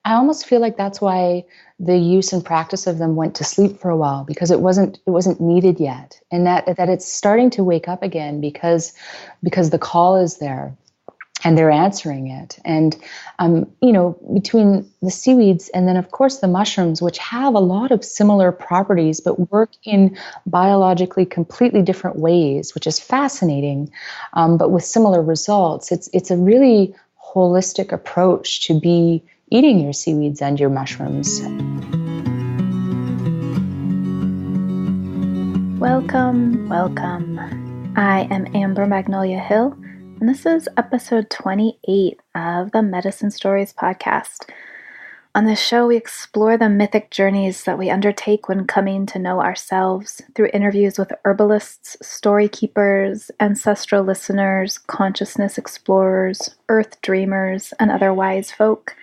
I almost feel like that's why the use and practice of them went to sleep for a while, because it wasn't needed yet, and that it's starting to wake up again because the call is there and they're answering it. And between the seaweeds and then of course the mushrooms, which have a lot of similar properties but work in biologically completely different ways, which is fascinating, but with similar results. It's a really holistic approach to be eating your seaweeds and your mushrooms. Welcome, welcome. I am Amber Magnolia Hill, and this is episode 28 of the Medicine Stories podcast. On this show, we explore the mythic journeys that we undertake when coming to know ourselves through interviews with herbalists, story keepers, ancestral listeners, consciousness explorers, earth dreamers, and other wise folk.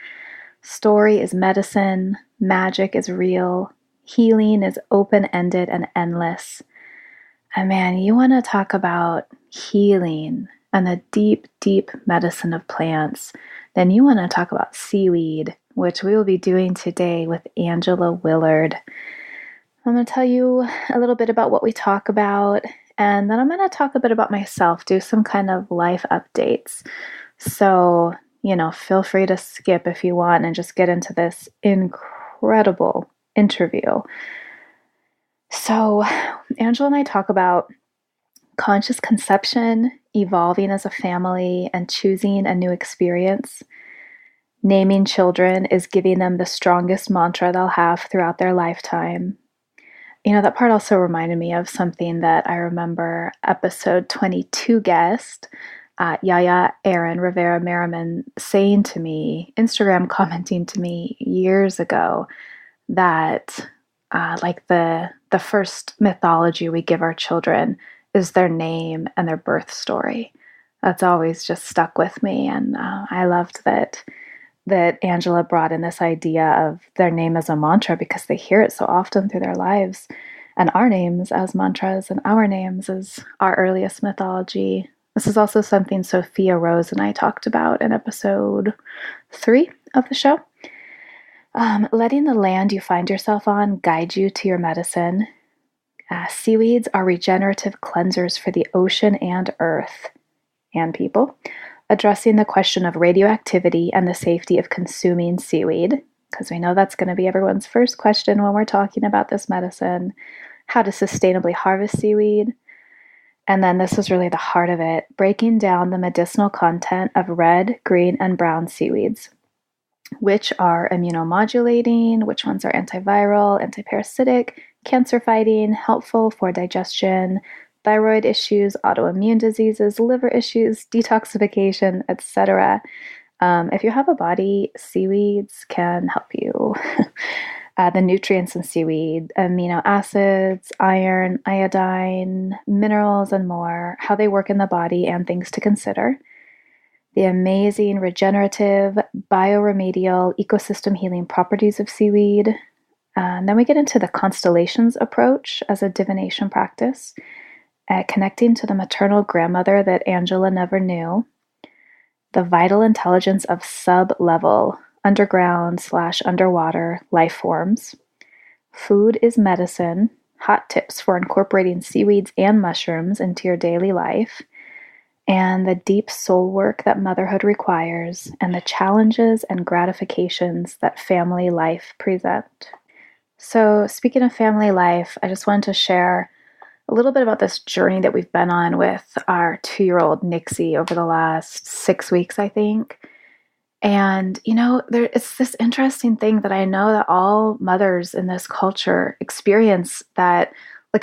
Story is medicine, magic is real, healing is open-ended and endless. And man, you want to talk about healing and the deep, deep medicine of plants, then you want to talk about seaweed, which we will be doing today with Angela Willard. I'm going to tell you a little bit about what we talk about, and then I'm going to talk a bit about myself, do some kind of life updates. So, feel free to skip if you want and just get into this incredible interview. So, Angela and I talk about conscious conception, evolving as a family, and choosing a new experience. Naming children is giving them the strongest mantra they'll have throughout their lifetime. That part also reminded me of something that I remember episode 22 guest, Yaya Aaron Rivera Merriman, saying to me, Instagram commenting to me years ago, that the first mythology we give our children is their name and their birth story. That's always just stuck with me, and I loved that Angela brought in this idea of their name as a mantra, because they hear it so often through their lives, and our names as mantras and our names as our earliest mythology. This is also something Sophia Rose and I talked about in episode 3 of the show. Letting the land you find yourself on guide you to your medicine. Seaweeds are regenerative cleansers for the ocean and earth and people, addressing the question of radioactivity and the safety of consuming seaweed, because we know that's going to be everyone's first question when we're talking about this medicine. How to sustainably harvest seaweed. And then this is really the heart of it, breaking down the medicinal content of red, green, and brown seaweeds. Which are immunomodulating, which ones are antiviral, anti-parasitic, cancer-fighting, helpful for digestion, thyroid issues, autoimmune diseases, liver issues, detoxification, etc. If you have a body, seaweeds can help you. The nutrients in seaweed, amino acids, iron, iodine, minerals, and more, how they work in the body, and things to consider. The amazing regenerative, bioremedial, ecosystem healing properties of seaweed. And then we get into the constellations approach as a divination practice, connecting to the maternal grandmother that Angela never knew. The vital intelligence of sub-level, underground/underwater life forms. Food is medicine, hot tips for incorporating seaweeds and mushrooms into your daily life. And the deep soul work that motherhood requires, and the challenges and gratifications that family life present. So, speaking of family life, I just wanted to share a little bit about this journey that we've been on with our 2-year-old Nixie over the last 6 weeks, I think. And, it's this interesting thing that I know that all mothers in this culture experience, that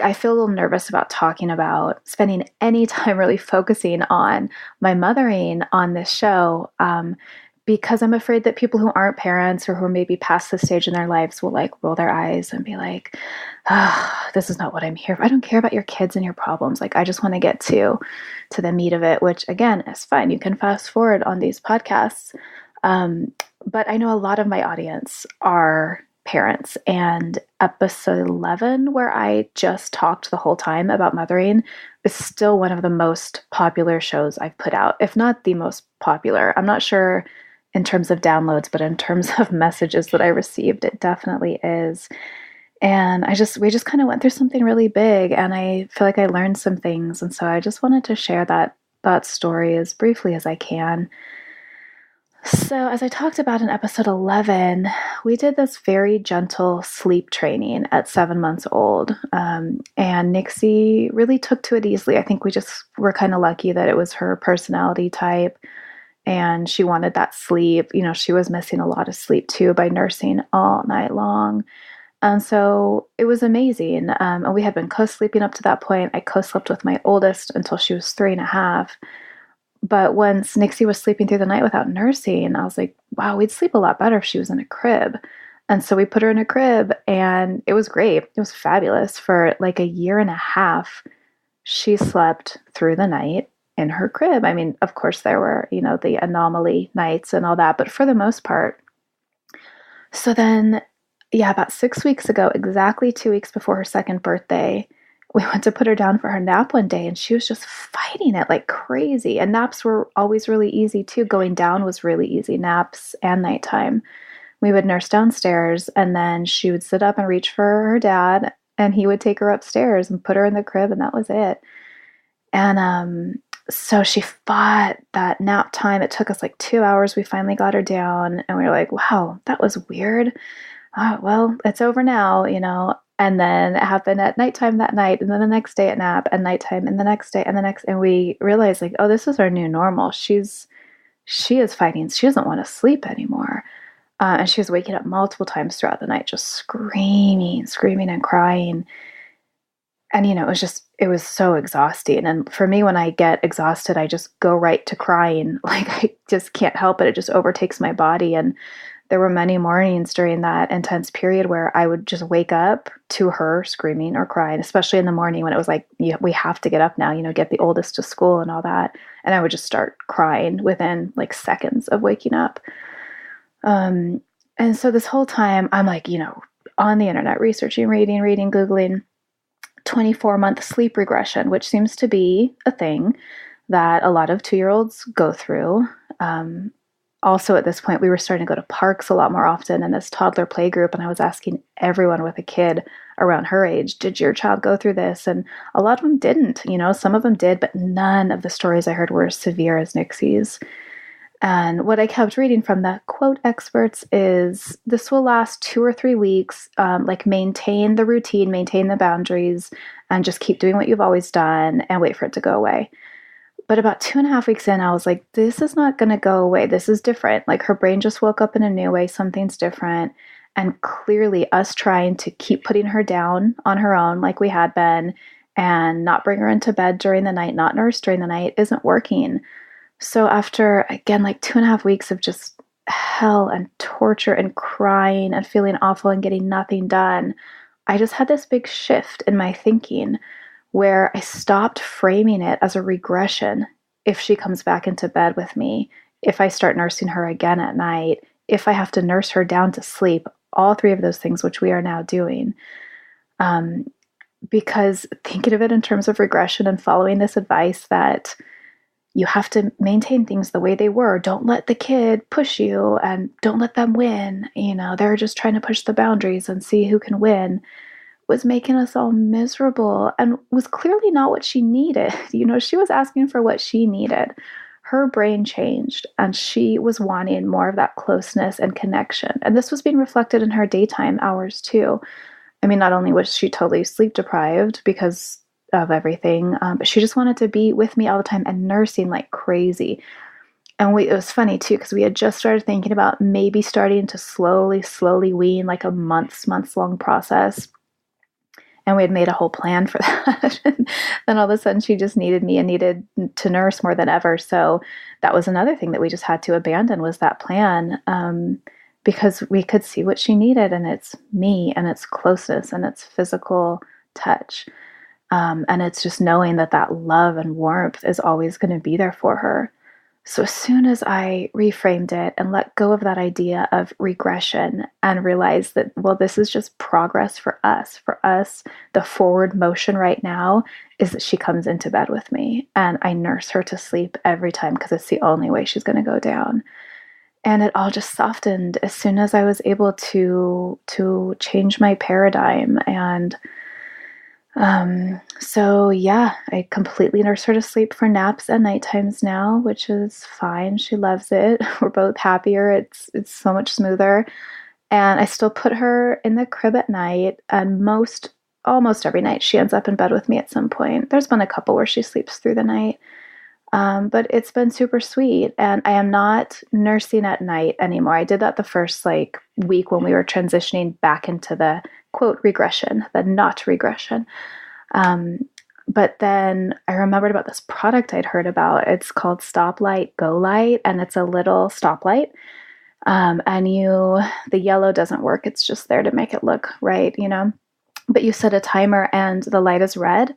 I feel a little nervous about talking about, spending any time really focusing on my mothering on this show, because I'm afraid that people who aren't parents or who are maybe past this stage in their lives will roll their eyes and be like, this is not what I'm here for. I don't care about your kids and your problems. I just want to get to the meat of it, which again is fine. You can fast forward on these podcasts. But I know a lot of my audience are parents, and episode 11, where I just talked the whole time about mothering, is still one of the most popular shows I've put out, if not the most popular. I'm not sure in terms of downloads, but in terms of messages that I received, it definitely is. And we just kind of went through something really big, and I feel like I learned some things. And so I just wanted to share that story as briefly as I can. So, as I talked about in episode 11, we did this very gentle sleep training at 7 months old. And Nixie really took to it easily. I think we just were kind of lucky that it was her personality type and she wanted that sleep. You know, she was missing a lot of sleep too by nursing all night long. And so it was amazing. And we had been co-sleeping up to that point. I co-slept with my oldest until she was 3.5. But once Nixie was sleeping through the night without nursing, I was like, wow, we'd sleep a lot better if she was in a crib. And so we put her in a crib, and it was great. It was fabulous. For like a year and a half, she slept through the night in her crib. I mean, of course, there were, the anomaly nights and all that, but for the most part. So then, yeah, about 6 weeks ago, exactly 2 weeks before her second birthday, we went to put her down for her nap one day, and she was just fighting it like crazy. And naps were always really easy too. Going down was really easy, naps and nighttime. We would nurse downstairs, and then she would sit up and reach for her dad, and he would take her upstairs and put her in the crib, and that was it. And so she fought that nap time. It took us like 2 hours. We finally got her down, and we were like, wow, that was weird. Oh, well, it's over now, And then it happened at nighttime that night, and then the next day at nap, and nighttime, and the next day, and the next, and we realized like, oh, this is our new normal. She is fighting. She doesn't want to sleep anymore. And she was waking up multiple times throughout the night, just screaming and crying. And, it was so exhausting. And for me, when I get exhausted, I just go right to crying. Like, I just can't help it. It just overtakes my body. And there were many mornings during that intense period where I would just wake up to her screaming or crying, especially in the morning when it was like, we have to get up now, get the oldest to school and all that. And I would just start crying within like seconds of waking up. And so this whole time I'm like, on the internet, researching, reading, Googling 24-month sleep regression, which seems to be a thing that a lot of 2-year-olds go through. Also, at this point, we were starting to go to parks a lot more often in this toddler play group. And I was asking everyone with a kid around her age, did your child go through this? And a lot of them didn't. Some of them did, but none of the stories I heard were as severe as Nixie's. And what I kept reading from the quote experts is this will last 2 or 3 weeks, like maintain the routine, maintain the boundaries, and just keep doing what you've always done and wait for it to go away. But about 2.5 weeks in, I was like, this is not going to go away. This is different. Like her brain just woke up in a new way. Something's different. And clearly us trying to keep putting her down on her own like we had been and not bring her into bed during the night, not nurse during the night isn't working. So after, again, like 2.5 weeks of just hell and torture and crying and feeling awful and getting nothing done, I just had this big shift in my thinking where I stopped framing it as a regression if she comes back into bed with me, if I start nursing her again at night, if I have to nurse her down to sleep, all 3 of those things, which we are now doing. Because thinking of it in terms of regression and following this advice that you have to maintain things the way they were. Don't let the kid push you and don't let them win. They're just trying to push the boundaries and see who can win, was making us all miserable and was clearly not what she needed. She was asking for what she needed. Her brain changed and she was wanting more of that closeness and connection. And this was being reflected in her daytime hours too. I mean, not only was she totally sleep deprived because of everything, but she just wanted to be with me all the time and nursing like crazy. And it was funny too, because we had just started thinking about maybe starting to slowly wean, like a months long process. And we had made a whole plan for that. Then all of a sudden she just needed me and needed to nurse more than ever. So that was another thing that we just had to abandon, was that plan, because we could see what she needed, and it's me and it's closeness and it's physical touch. And it's just knowing that love and warmth is always going to be there for her. So as soon as I reframed it and let go of that idea of regression and realized that, well, this is just progress for us. For us, the forward motion right now is that she comes into bed with me and I nurse her to sleep every time because it's the only way she's going to go down. And it all just softened as soon as I was able to change my paradigm. And so yeah, I completely nurse her to sleep for naps at night times now, which is fine. She loves it. We're both happier. It's so much smoother. And I still put her in the crib at night, and almost every night she ends up in bed with me at some point. There's been a couple where she sleeps through the night. But it's been super sweet, and I am not nursing at night anymore. I did that the first week when we were transitioning back into the quote regression, the not regression. Um, but then I remembered about this product I'd heard about. It's called Stoplight Go Light, and it's a little stoplight. And the yellow doesn't work. It's just there to make it look right, But you set a timer and the light is red.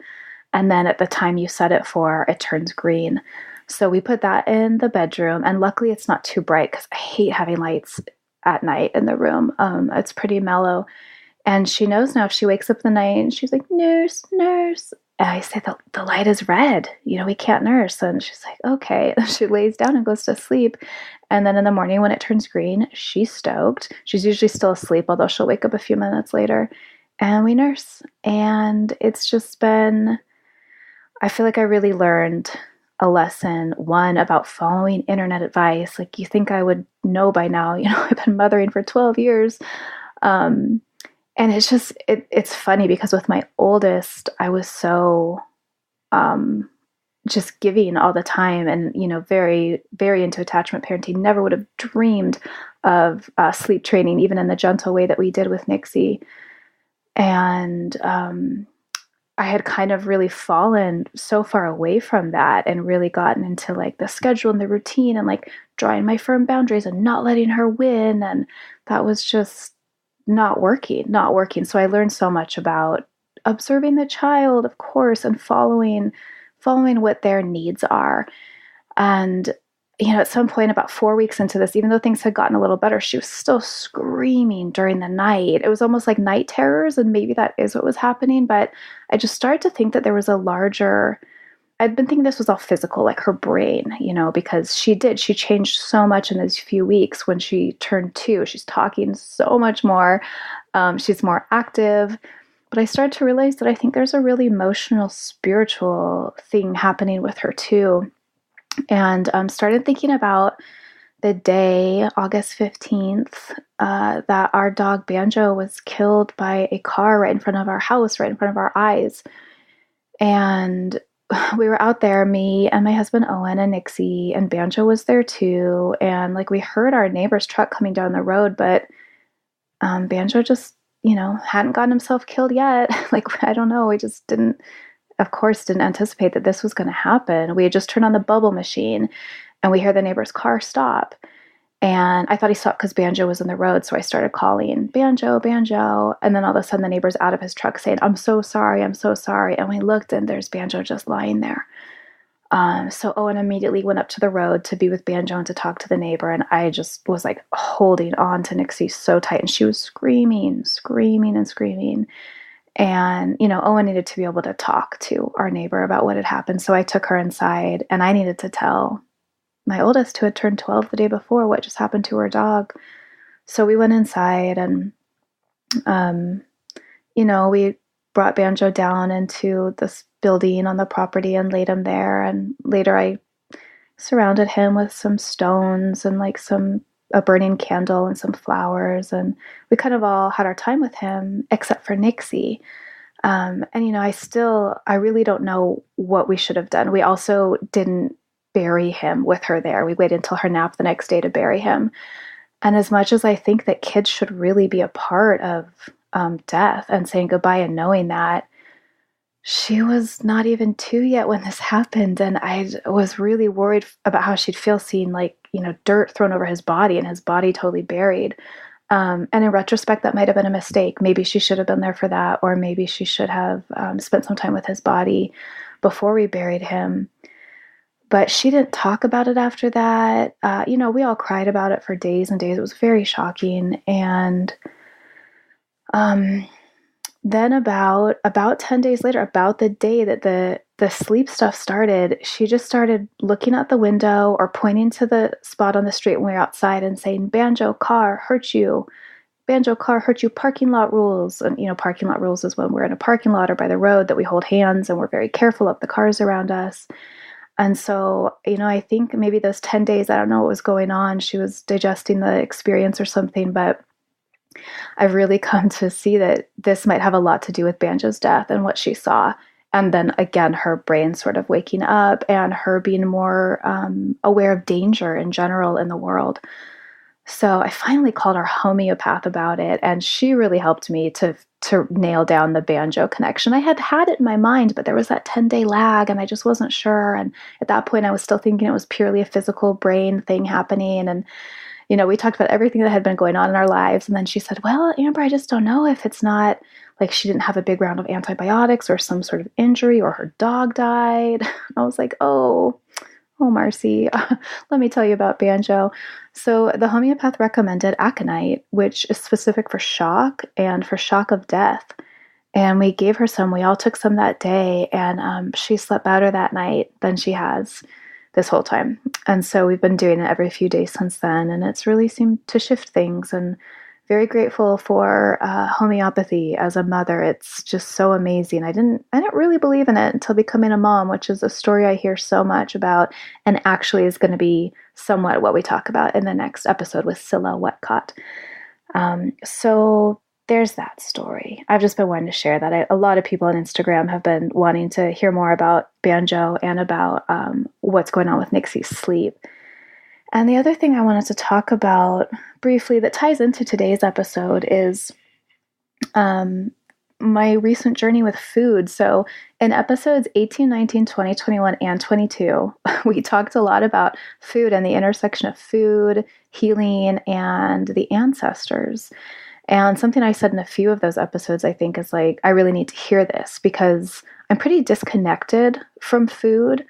And then at the time you set it for, it turns green. So we put that in the bedroom. And luckily it's not too bright because I hate having lights at night in the room. It's pretty mellow. And she knows now if she wakes up in the night and she's like, nurse, nurse. And I say, the light is red. We can't nurse. And she's like, okay. And she lays down and goes to sleep. And then in the morning when it turns green, she's stoked. She's usually still asleep, although she'll wake up a few minutes later. And we nurse. And it's just been, I feel like I really learned a lesson, one, about following internet advice. Like, you think I would know by now, I've been mothering for 12 years. And it's just, it's funny because with my oldest, I was so just giving all the time and, very, very into attachment parenting. Never would have dreamed of sleep training, even in the gentle way that we did with Nixie. And I had kind of really fallen so far away from that and really gotten into the schedule and the routine and drawing my firm boundaries and not letting her win. And that was just not working. So I learned so much about observing the child, of course, and following what their needs are. And, at some point about 4 weeks into this, even though things had gotten a little better, she was still screaming during the night. It was almost like night terrors, and maybe that is what was happening. But I just started to think that there was I'd been thinking this was all physical, like her brain, because she changed so much in those few weeks. When she turned 2, she's talking so much more. She's more active. But I started to realize that I think there's a really emotional, spiritual thing happening with her too. And started thinking about the day, August 15th, that our dog Banjo was killed by a car right in front of our house, right in front of our eyes. And we were out there, me and my husband Owen and Nixie, and Banjo was there too. And we heard our neighbor's truck coming down the road, but Banjo just, hadn't gotten himself killed yet. I don't know. We just didn't anticipate that this was going to happen. We had just turned on the bubble machine and we heard the neighbor's car stop. And I thought he stopped because Banjo was in the road. So I started calling, Banjo, Banjo. And then all of a sudden the neighbor's out of his truck saying, I'm so sorry, I'm so sorry. And we looked and there's Banjo just lying there. So Owen immediately went up to the road to be with Banjo and to talk to the neighbor. And I just was holding on to Nixie so tight. And she was screaming, screaming, and screaming. And, Owen needed to be able to talk to our neighbor about what had happened. So I took her inside and I needed to tell my oldest, who had turned 12 the day before, what just happened to her dog. So we went inside and, we brought Banjo down into this building on the property and laid him there. And later I surrounded him with some stones and a burning candle and some flowers. And we kind of all had our time with him, except for Nixie. And, I really don't know what we should have done. We also didn't bury him with her there. We waited until her nap the next day to bury him. And as much as I think that kids should really be a part of death and saying goodbye and knowing that, she was not even 2 yet when this happened. And I was really worried about how she'd feel seeing dirt thrown over his body and his body totally buried. And in retrospect, that might have been a mistake. Maybe she should have been there for that, or maybe she should have spent some time with his body before we buried him. But she didn't talk about it after that. We all cried about it for days and days. It was very shocking. And then about 10 days later, about the day that the the sleep stuff started, she just started looking out the window or pointing to the spot on the street when we were outside and saying, "Banjo, car, hurt you. Banjo, car, hurt you, parking lot rules." And, parking lot rules is when we're in a parking lot or by the road that we hold hands and we're very careful of the cars around us. And so, I think maybe those 10 days, I don't know what was going on. She was digesting the experience or something, but I've really come to see that this might have a lot to do with Banjo's death and what she saw. And then again, her brain sort of waking up and her being more aware of danger in general in the world. So I finally called our homeopath about it, and she really helped me to nail down the Banjo connection. I had it in my mind, but there was that 10-day lag, and I just wasn't sure. And at that point, I was still thinking it was purely a physical brain thing happening. And we talked about everything that had been going on in our lives. And then she said, "Well, Amber, I just don't know if it's not like she didn't have a big round of antibiotics or some sort of injury or her dog died." I was like, oh, Marcy, let me tell you about Banjo. So the homeopath recommended aconite, which is specific for shock and for shock of death. And we gave her some. We all took some that day, and she slept better that night than she has this whole time. And so we've been doing it every few days since then, and it's really seemed to shift things. And very grateful for homeopathy as a mother. It's just so amazing. I didn't really believe in it until becoming a mom, which is a story I hear so much about, and actually is going to be somewhat what we talk about in the next episode with Scylla Wetcott. So there's that story. I've just been wanting to share that. A lot of people on Instagram have been wanting to hear more about Banjo and about what's going on with Nixie's sleep. And the other thing I wanted to talk about briefly that ties into today's episode is my recent journey with food. So in episodes 18, 19, 20, 21, and 22, we talked a lot about food and the intersection of food, healing, and the ancestors. And something I said in a few of those episodes, I think, is like, I really need to hear this because I'm pretty disconnected from food.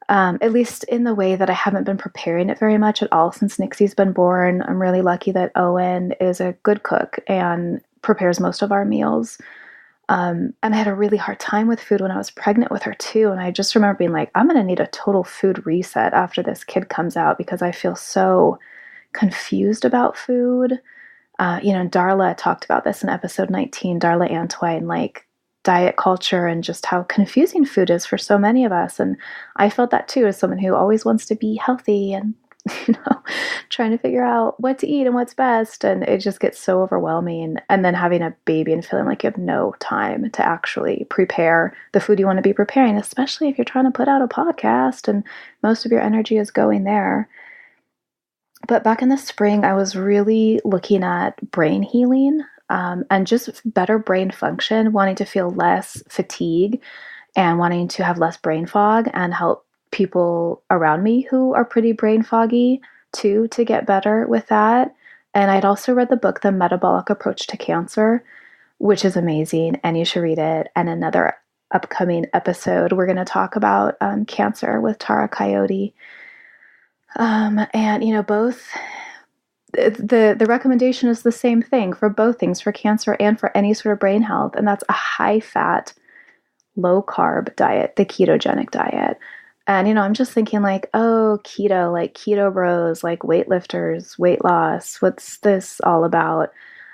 At least in the way that I haven't been preparing it very much at all since Nixie's been born. I'm really lucky that Owen is a good cook and prepares most of our meals. And I had a really hard time with food when I was pregnant with her too. And I just remember being like, I'm going to need a total food reset after this kid comes out because I feel so confused about food. Darla talked about this in episode 19, Darla Antwine, like diet culture and just how confusing food is for so many of us. And I felt that too, as someone who always wants to be healthy and, trying to figure out what to eat and what's best. And it just gets so overwhelming. And then having a baby and feeling like you have no time to actually prepare the food you want to be preparing, especially if you're trying to put out a podcast and most of your energy is going there. But back in the spring, I was really looking at brain healing and just better brain function, wanting to feel less fatigue and wanting to have less brain fog and help people around me who are pretty brain foggy too to get better with that. And I'd also read the book, The Metabolic Approach to Cancer, which is amazing, and you should read it. And another upcoming episode, we're going to talk about cancer with Tara Coyote. Both the recommendation is the same thing for both things, for cancer and for any sort of brain health, and that's a high-fat, low-carb diet, the ketogenic diet. And, I'm just thinking like, oh, keto, like keto bros, like weightlifters, weight loss, what's this all about?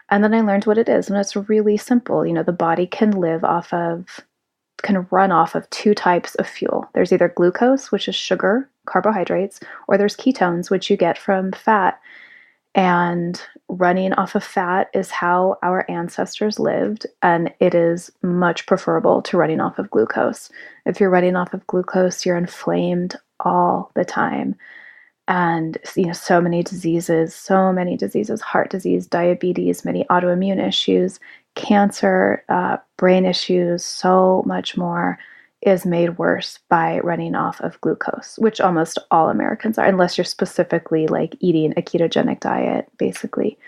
And then I learned what it is, and it's really simple. The body can run off of two types of fuel. There's either glucose, which is sugar, carbohydrates, or there's ketones, which you get from fat. And running off of fat is how our ancestors lived, and it is much preferable to running off of glucose. If you're running off of glucose, you're inflamed all the time. And, so many diseases, heart disease, diabetes, many autoimmune issues, cancer, brain issues, so much more is made worse by running off of glucose, which almost all Americans are, unless you're specifically like eating a ketogenic diet, basically.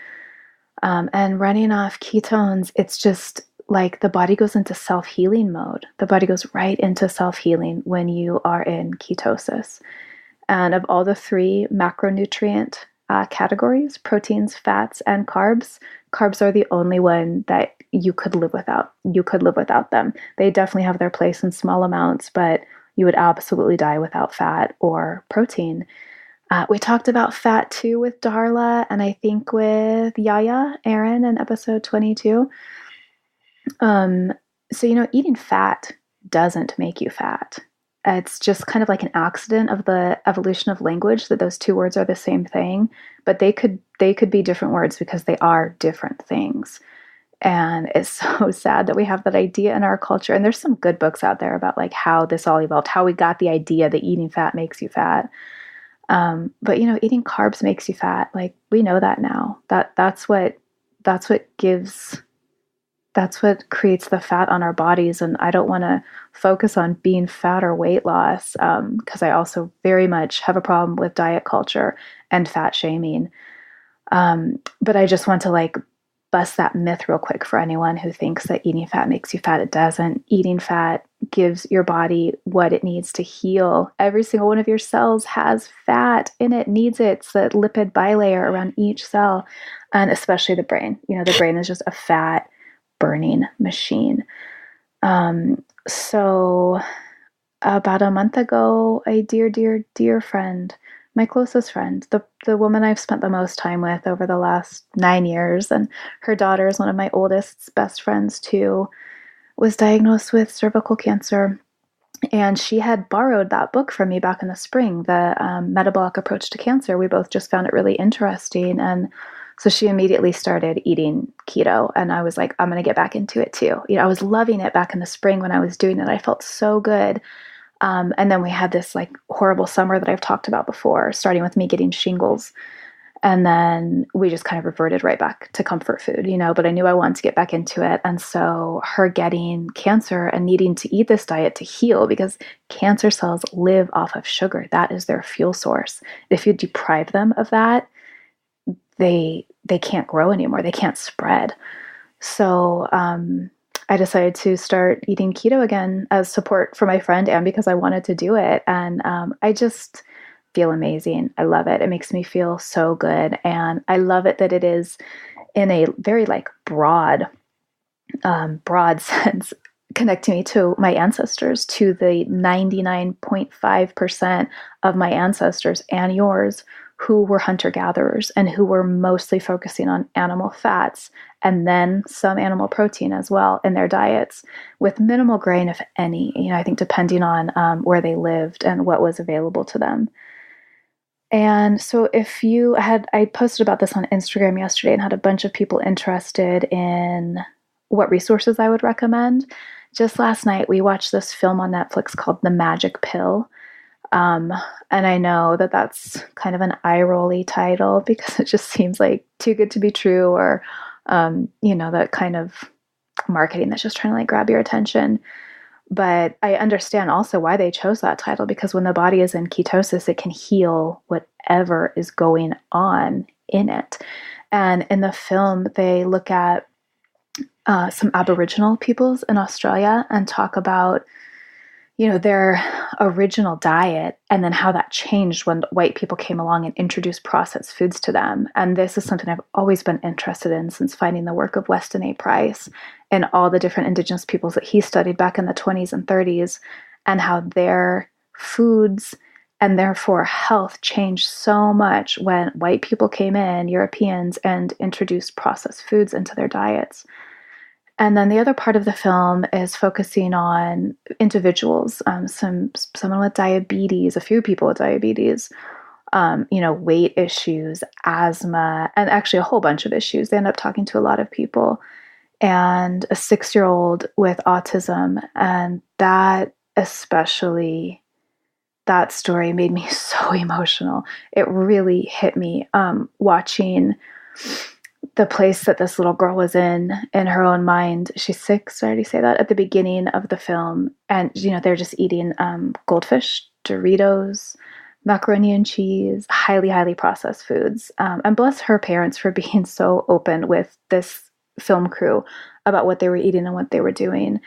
And running off ketones, it's just like the body goes into self-healing mode. The body goes right into self-healing when you are in ketosis. And of all the three macronutrient categories: proteins, fats, and carbs. Carbs are the only one that you could live without. You could live without them. They definitely have their place in small amounts, but you would absolutely die without fat or protein. We talked about fat too with Darla, and I think with Yaya, Aaron, in episode 22. So, eating fat doesn't make you fat. It's just kind of like an accident of the evolution of language that those two words are the same thing, but they could be different words because they are different things. And it's so sad that we have that idea in our culture. And there's some good books out there about like how this all evolved, how we got the idea that eating fat makes you fat. But eating carbs makes you fat. Like we know that now. That's what creates the fat on our bodies. And I don't want to focus on being fat or weight loss, because I also very much have a problem with diet culture and fat shaming. But I just want to like bust that myth real quick for anyone who thinks that eating fat makes you fat. It doesn't. Eating fat gives your body what it needs to heal. Every single one of your cells has fat in it, needs it. It's the lipid bilayer around each cell, and especially the brain. The brain is just a fat burning machine. So about a month ago, a dear friend, my closest friend, the woman I've spent the most time with over the last 9 years, and her daughter is one of my oldest best friends too, was diagnosed with cervical cancer. And she had borrowed that book from me back in the spring, the Metabolic Approach to Cancer. We both just found it really interesting. And so she immediately started eating keto. And I was like, I'm going to get back into it too. I was loving it back in the spring when I was doing it. I felt so good. And then we had this like horrible summer that I've talked about before, starting with me getting shingles. And then we just kind of reverted right back to comfort food, but I knew I wanted to get back into it. And so her getting cancer and needing to eat this diet to heal, because cancer cells live off of sugar. That is their fuel source. If you deprive them of that, they can't grow anymore. They can't spread. So I decided to start eating keto again as support for my friend and because I wanted to do it. And I just feel amazing. I love it. It makes me feel so good. And I love it that it is in a very like broad sense, connecting me to my ancestors, to the 99.5% of my ancestors and yours who were hunter-gatherers and who were mostly focusing on animal fats and then some animal protein as well in their diets, with minimal grain, if any, I think depending on where they lived and what was available to them. And so I posted about this on Instagram yesterday and had a bunch of people interested in what resources I would recommend. Just last night, we watched this film on Netflix called The Magic Pill. And I know that that's kind of an eye-rolly title because it just seems like too good to be true, or, that kind of marketing that's just trying to like grab your attention. But I understand also why they chose that title, because when the body is in ketosis, it can heal whatever is going on in it. And in the film, they look at some Aboriginal peoples in Australia and talk about their original diet, and then how that changed when white people came along and introduced processed foods to them. And this is something I've always been interested in since finding the work of Weston A. Price and all the different indigenous peoples that he studied back in the 20s and 30s, and how their foods and therefore health changed so much when white people came in, Europeans, and introduced processed foods into their diets. And then the other part of the film is focusing on individuals, someone with diabetes, a few people with diabetes, weight issues, asthma, and actually a whole bunch of issues. They end up talking to a lot of people, and a 6-year-old with autism. And that story made me so emotional. It really hit me, watching the place that this little girl was in her own mind. She's 6, did I already say that? At the beginning of the film. And, they're just eating goldfish, Doritos, macaroni and cheese, highly, highly processed foods. And bless her parents for being so open with this film crew about what they were eating and what they were doing.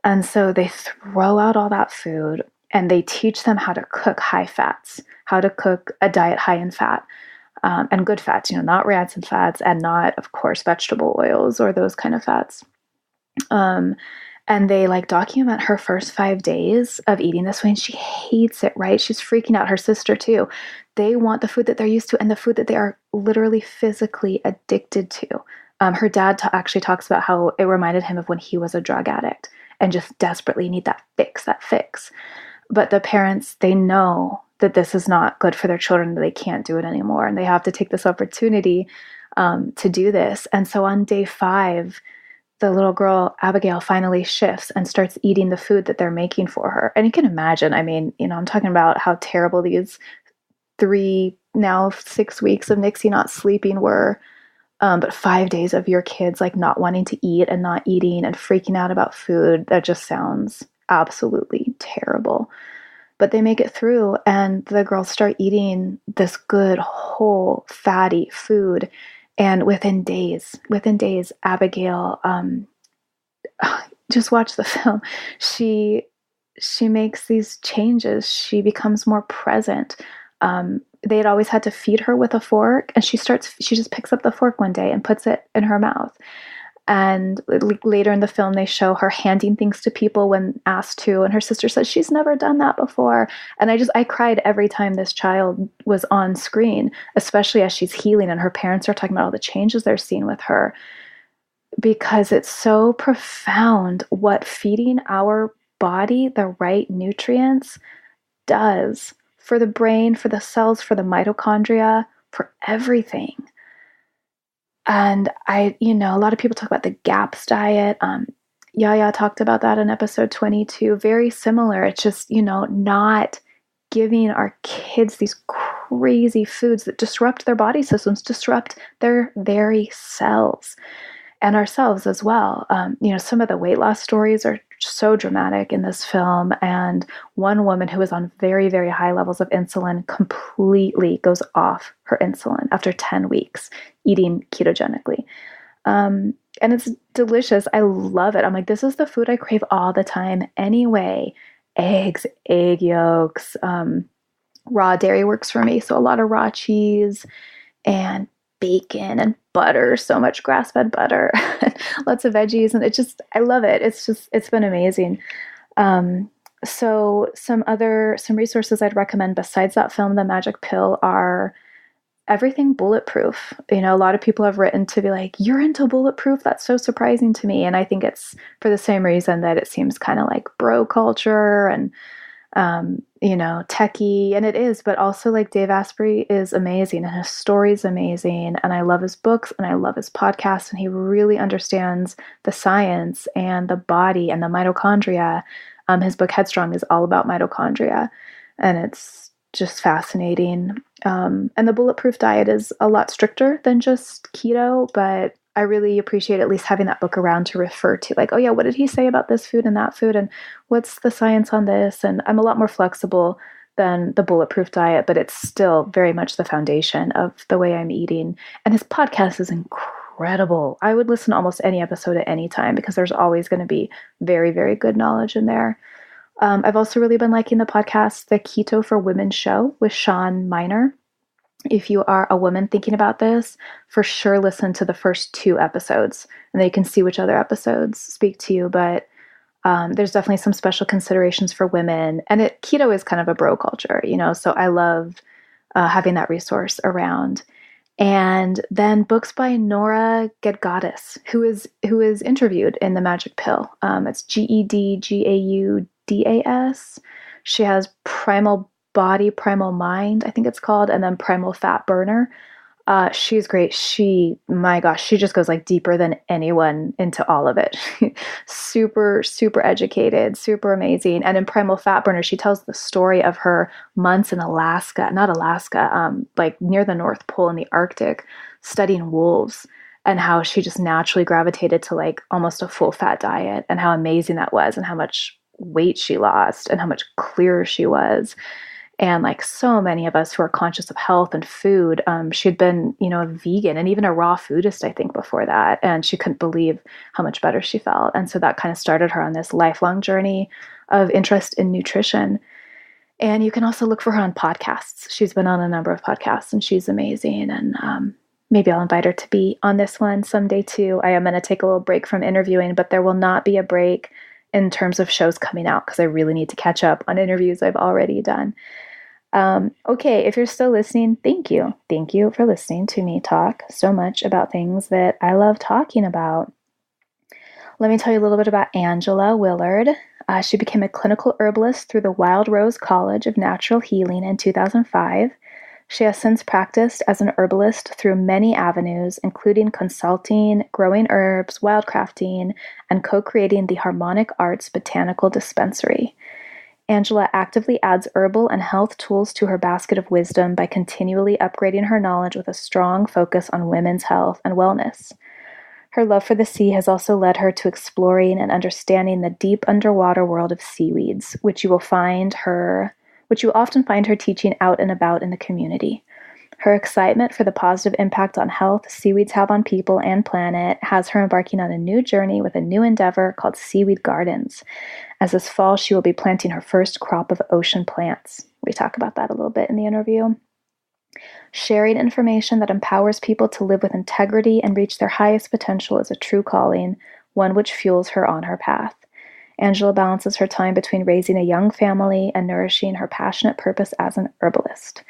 And so they throw out all that food and they teach them how to cook high fats, how to cook a diet high in fat. and good fats, not rancid fats, and not, of course, vegetable oils or those kind of fats. And they like document her first 5 days of eating this way, and she hates it, right? She's freaking out. Her sister too. They want the food that they're used to and the food that they are literally physically addicted to. Her dad actually talks about how it reminded him of when he was a drug addict and just desperately need that fix. But the parents, they know that this is not good for their children, that they can't do it anymore. And they have to take this opportunity to do this. And so on day 5, the little girl, Abigail, finally shifts and starts eating the food that they're making for her. And you can imagine, I mean, I'm talking about how terrible these 3, now 6 weeks of Nixie not sleeping were. But 5 days of your kids like not wanting to eat and not eating and freaking out about food, that just sounds absolutely terrible. But they make it through, and the girls start eating this good, whole, fatty food. And within days, Abigail, just watch the film. She makes these changes. She becomes more present. They had always had to feed her with a fork, and she just picks up the fork one day and puts it in her mouth. And later in the film, they show her handing things to people when asked to, and her sister says she's never done that before. And I cried every time this child was on screen, especially as she's healing and her parents are talking about all the changes they're seeing with her, because it's so profound what feeding our body the right nutrients does for the brain, for the cells, for the mitochondria, for everything. And a lot of people talk about the GAPS diet. Yaya talked about that in episode 22. Very similar. It's just, not giving our kids these crazy foods that disrupt their body systems, disrupt their very cells and ourselves as well. Some of the weight loss stories are so dramatic in this film. And one woman who was on very, very high levels of insulin completely goes off her insulin after 10 weeks eating ketogenically. And it's delicious. I love it. I'm like, this is the food I crave all the time anyway. Eggs, egg yolks, raw dairy works for me. So a lot of raw cheese and bacon and butter, so much grass-fed butter, lots of veggies. And I love it. It's been amazing. So some resources I'd recommend besides that film, The Magic Pill, are everything bulletproof. A lot of people have written to be like, you're into bulletproof? That's so surprising to me. And I think it's for the same reason that it seems kind of like bro culture and, techie, and it is, but also like Dave Asprey is amazing and his story is amazing. And I love his books and I love his podcast, and he really understands the science and the body and the mitochondria. His book Headstrong is all about mitochondria, and it's just fascinating. And the bulletproof diet is a lot stricter than just keto, but I really appreciate at least having that book around to refer to, like, oh yeah, what did he say about this food and that food, and what's the science on this? And I'm a lot more flexible than the bulletproof diet, but it's still very much the foundation of the way I'm eating. And his podcast is incredible. I would listen to almost any episode at any time because there's always going to be very, very good knowledge in there. I've also really been liking the podcast, The Keto for Women Show with Sean Miner. If you are a woman thinking about this, for sure listen to the first 2 episodes, and then you can see which other episodes speak to you. But there's definitely some special considerations for women, and keto is kind of a bro culture, so I love having that resource around. And then books by Nora Gedgaudas, who is interviewed in The Magic Pill. It's Gedgaudas. She has Primal Body, Primal Mind, I think it's called, and then Primal Fat Burner. She's great. My gosh, she just goes like deeper than anyone into all of it. Super, super educated, super amazing. And in Primal Fat Burner, she tells the story of her months in like near the North Pole in the Arctic, studying wolves, and how she just naturally gravitated to like almost a full fat diet, and how amazing that was, and how much weight she lost, and how much clearer she was. And like so many of us who are conscious of health and food, she'd been, a vegan and even a raw foodist, I think, before that. And she couldn't believe how much better she felt. And so that kind of started her on this lifelong journey of interest in nutrition. And you can also look for her on podcasts. She's been on a number of podcasts and she's amazing. And maybe I'll invite her to be on this one someday too. I am going to take a little break from interviewing, but there will not be a break in terms of shows coming out because I really need to catch up on interviews I've already done. Okay, if you're still listening, thank you. Thank you for listening to me talk so much about things that I love talking about. Let me tell you a little bit about Angela Willard. She became a clinical herbalist through the Wild Rose College of Natural Healing in 2005. She has since practiced as an herbalist through many avenues, including consulting, growing herbs, wildcrafting, and co-creating the Harmonic Arts Botanical Dispensary. Angela actively adds herbal and health tools to her basket of wisdom by continually upgrading her knowledge with a strong focus on women's health and wellness. Her love for the sea has also led her to exploring and understanding the deep underwater world of seaweeds, which you often find her teaching out and about in the community. Her excitement for the positive impact on health seaweeds have on people and planet has her embarking on a new journey with a new endeavor called Seaweed Gardens. As this fall, she will be planting her first crop of ocean plants. We talk about that a little bit in the interview. Sharing information that empowers people to live with integrity and reach their highest potential is a true calling, one which fuels her on her path. Angela balances her time between raising a young family and nourishing her passionate purpose as an herbalist.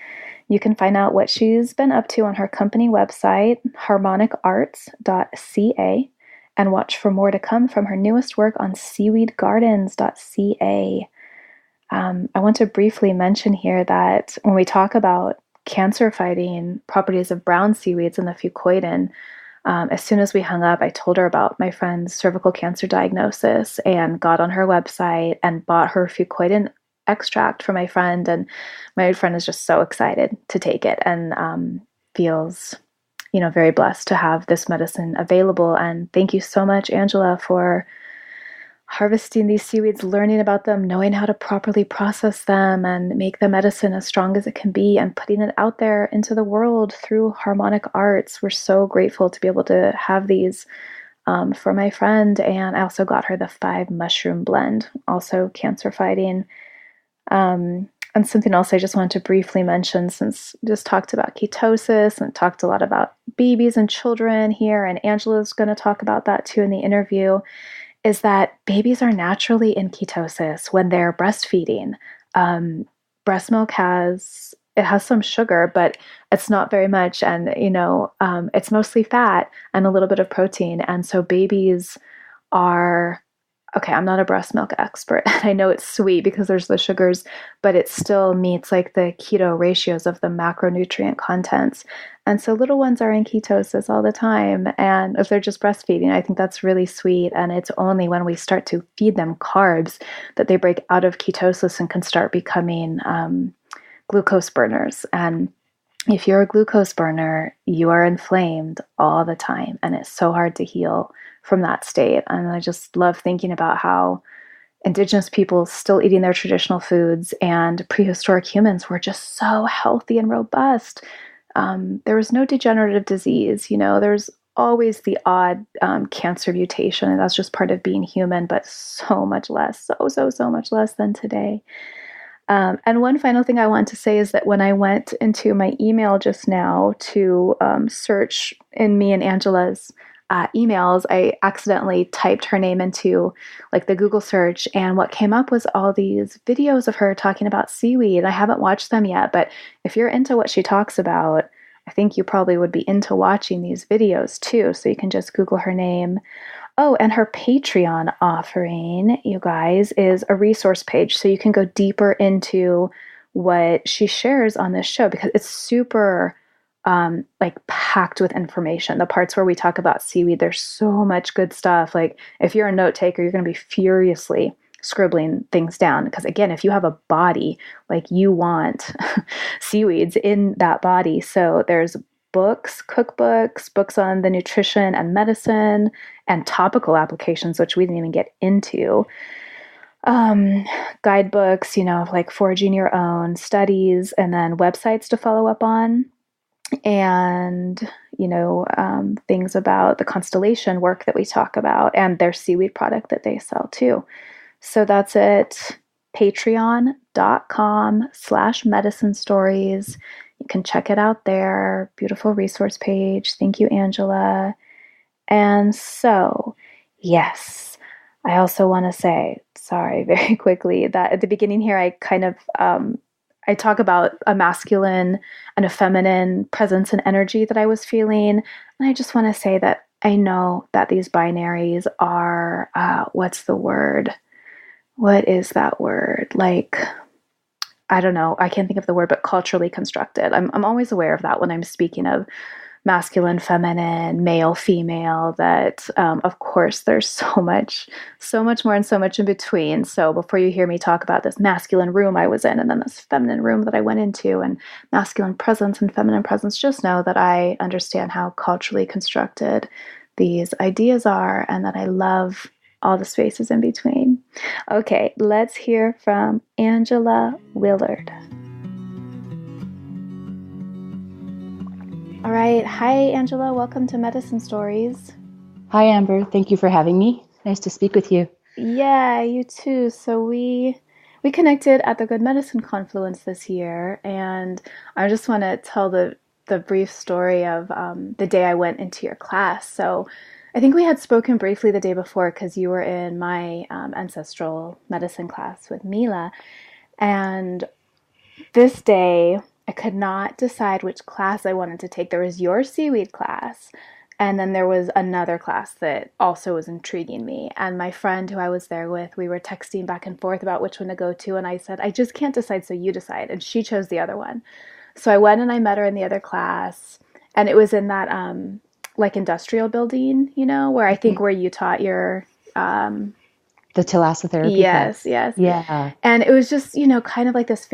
You can find out what she's been up to on her company website, harmonicarts.ca, and watch for more to come from her newest work on seaweedgardens.ca. I want to briefly mention here that when we talk about cancer-fighting properties of brown seaweeds and the fucoidan, as soon as we hung up, I told her about my friend's cervical cancer diagnosis and got on her website and bought her fucoidan extract for my friend. And my friend is just so excited to take it and feels, very blessed to have this medicine available. And thank you so much, Angela, for harvesting these seaweeds, learning about them, knowing how to properly process them and make the medicine as strong as it can be, and putting it out there into the world through Harmonic Arts. We're so grateful to be able to have these for my friend. And I also got her the 5 mushroom blend, also cancer fighting. And something else I just wanted to briefly mention, since we just talked about ketosis and talked a lot about babies and children here, and Angela's going to talk about that too in the interview, is that babies are naturally in ketosis when they're breastfeeding. Breast milk has some sugar, but it's not very much. And, it's mostly fat and a little bit of protein. And so babies are, okay, I'm not a breast milk expert. I know it's sweet because there's the sugars, but it still meets like the keto ratios of the macronutrient contents. And so little ones are in ketosis all the time. And if they're just breastfeeding, I think that's really sweet. And it's only when we start to feed them carbs that they break out of ketosis and can start becoming glucose burners. And if you're a glucose burner, you are inflamed all the time. And it's so hard to heal from that state. And I just love thinking about how indigenous people still eating their traditional foods and prehistoric humans were just so healthy and robust. There was no degenerative disease. There's always the odd cancer mutation, and that's just part of being human, but so much less, so much less than today. And one final thing I want to say is that when I went into my email just now to search in me and Angela's emails, I accidentally typed her name into like the Google search, and what came up was all these videos of her talking about seaweed. I haven't watched them yet, but if you're into what she talks about, I think you probably would be into watching these videos too. So you can just Google her name. Oh, and her Patreon offering, you guys, is a resource page. So you can go deeper into what she shares on this show because it's super packed with information. The parts where we talk about seaweed, there's so much good stuff. Like if you're a note taker, you're going to be furiously scribbling things down because again, if you have a body, like you want seaweeds in that body. So there's books, cookbooks, books on the nutrition and medicine, and topical applications, which we didn't even get into. Guidebooks, like foraging your own, studies, and then websites to follow up on. And, things about the constellation work that we talk about and their seaweed product that they sell too. So that's it. Patreon.com/, seaweeds.com/medicine stories. You can check it out there. Beautiful resource page. Thank you, Angela. And so, yes, I also want to say, sorry, very quickly, that at the beginning here, I kind of I talk about a masculine and a feminine presence and energy that I was feeling. And I just want to say that I know that these binaries are, what's the word? What is that word? Like, I don't know. I can't think of the word, but culturally constructed. I'm always aware of that when I'm speaking of masculine, feminine, male, female, that of course there's so much more and so much in between. So before you hear me talk about this masculine room I was in and then this feminine room that I went into and masculine presence and feminine presence, just know that I understand how culturally constructed these ideas are and that I love all the spaces in between. Okay, let's hear from Angela Willard. All right. Hi, Angela. Welcome to Medicine Stories. Hi, Amber. Thank you for having me. Nice to speak with you. Yeah, you too. So we connected at the Good Medicine Confluence this year, and I just want to tell the brief story of the day I went into your class. So I think we had spoken briefly the day before because you were in my ancestral medicine class with Mila, and this day I could not decide which class I wanted to take. There was your Seaweed class, and then there was another class that also was intriguing me. And my friend who I was there with, we were texting back and forth about which one to go to, and I said, I just can't decide, so you decide. And she chose the other one. So I went and I met her in the other class, and it was in that like industrial building, you know, where I think where you taught your the thalassotherapy yes, class. Yes. Yeah. And it was just, you know, kind of like this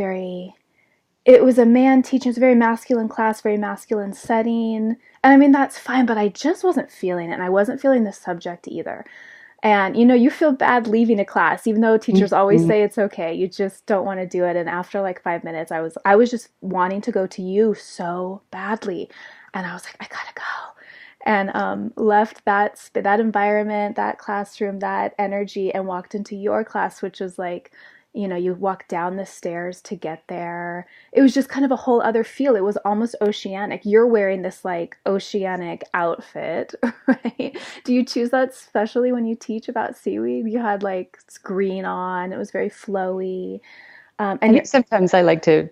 it was a man teaching. It was a very masculine class, very masculine setting. And I mean, that's fine, but I just wasn't feeling it. And I wasn't feeling the subject either. And, you know, you feel bad leaving a class, even though teachers always say it's okay. You just don't want to do it. And after like 5 minutes, I was just wanting to go to you so badly. And I was like, I gotta go. And left that environment, that classroom, that energy, and walked into your class, which was like, you know, you walk down the stairs to get there. It was just kind of a whole other feel. It was almost oceanic. You're wearing this like oceanic outfit, right? Do you choose that especially when you teach about seaweed? You had like green on. It was very flowy. And sometimes I like to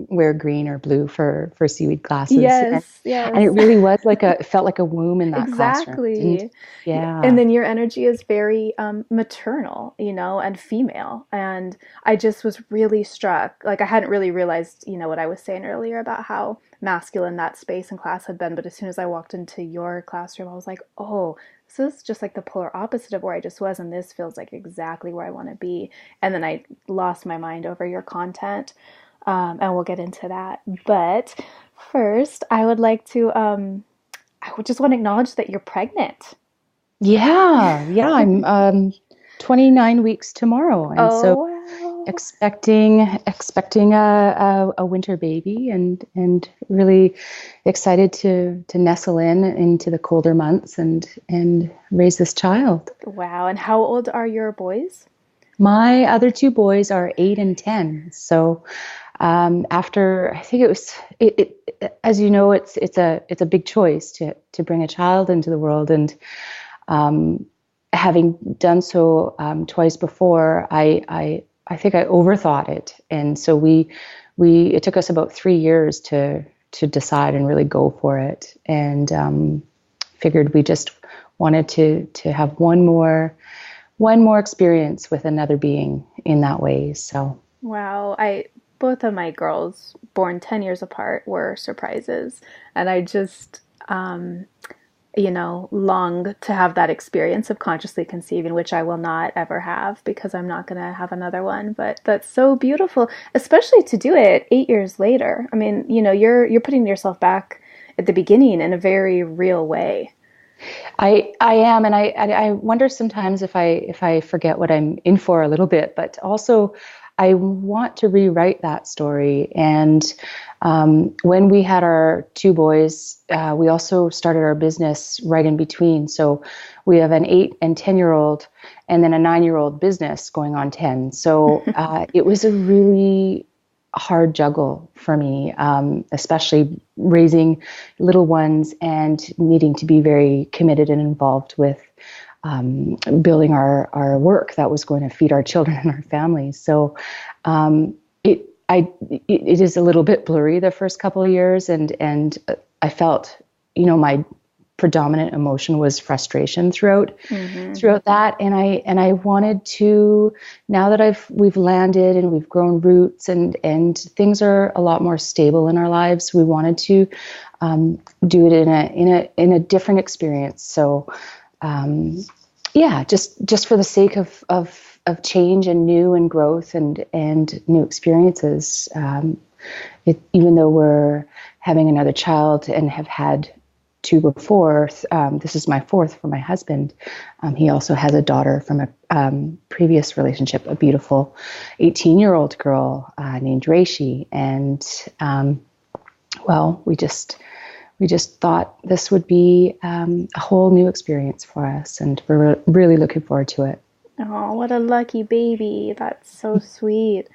wear green or blue for seaweed classes. Yes, and it really was like it felt like a womb in that classroom. exactly. Yeah. And then your energy is very maternal, you know, and female. And I just was really struck. Like I hadn't really realized, you know, what I was saying earlier about how masculine that space and class had been. But as soon as I walked into your classroom, I was like, oh, this is just like the polar opposite of where I just was. And this feels like exactly where I want to be. And then I lost my mind over your content. And we'll get into that. But first, I would like to, I would just want to acknowledge that you're pregnant. Yeah. I'm 29 weeks tomorrow. And so wow. expecting a winter baby and really excited to nestle into the colder months and raise this child. Wow. And how old are your boys? My other two boys are 8 and 10. So after I think it as you know, it's a big choice to bring a child into the world, and having done so twice before, I think I overthought it, and so it took us about 3 years to decide and really go for it, and figured we just wanted to have one more experience with another being in that way. So wow, both of my girls, born 10 years apart, were surprises, and I just you know, long to have that experience of consciously conceiving, which I will not ever have because I'm not going to have another one. But that's so beautiful, especially to do it 8 years later. I mean, you know, you're putting yourself back at the beginning in a very real way. I am, and I wonder sometimes if I forget what I'm in for a little bit, but also I want to rewrite that story, and When we had our two boys, we also started our business right in between. So we have an 8 and 10-year-old and then a 9-year-old business going on 10. So it was a really hard juggle for me, especially raising little ones and needing to be very committed and involved with building our work that was going to feed our children and our families. So it is a little bit blurry the first couple of years, and I felt, my predominant emotion was frustration throughout that, and I wanted to, now that we've landed and we've grown roots and things are a lot more stable in our lives, we wanted to do it in a different experience. So just for the sake of change and new and growth and new experiences. Even though we're having another child and have had 2 before, this is my 4th for my husband. He also has a daughter from a previous relationship, a beautiful 18-year-old girl named Reishi. And we just thought this would be a whole new experience for us, and we're really looking forward to it. Oh, what a lucky baby. That's so sweet.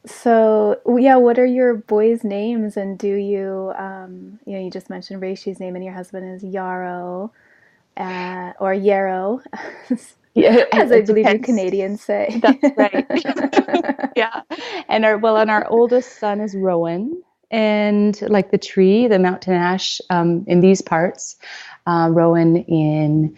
So yeah, what are your boys' names? And do you, you just mentioned Reishi's name, and your husband is Yarrow, or Yarrow, as I believe you Canadians say. That's right. Yeah. And our oldest son is Rowan, and like the tree, the mountain ash, in these parts, Rowan in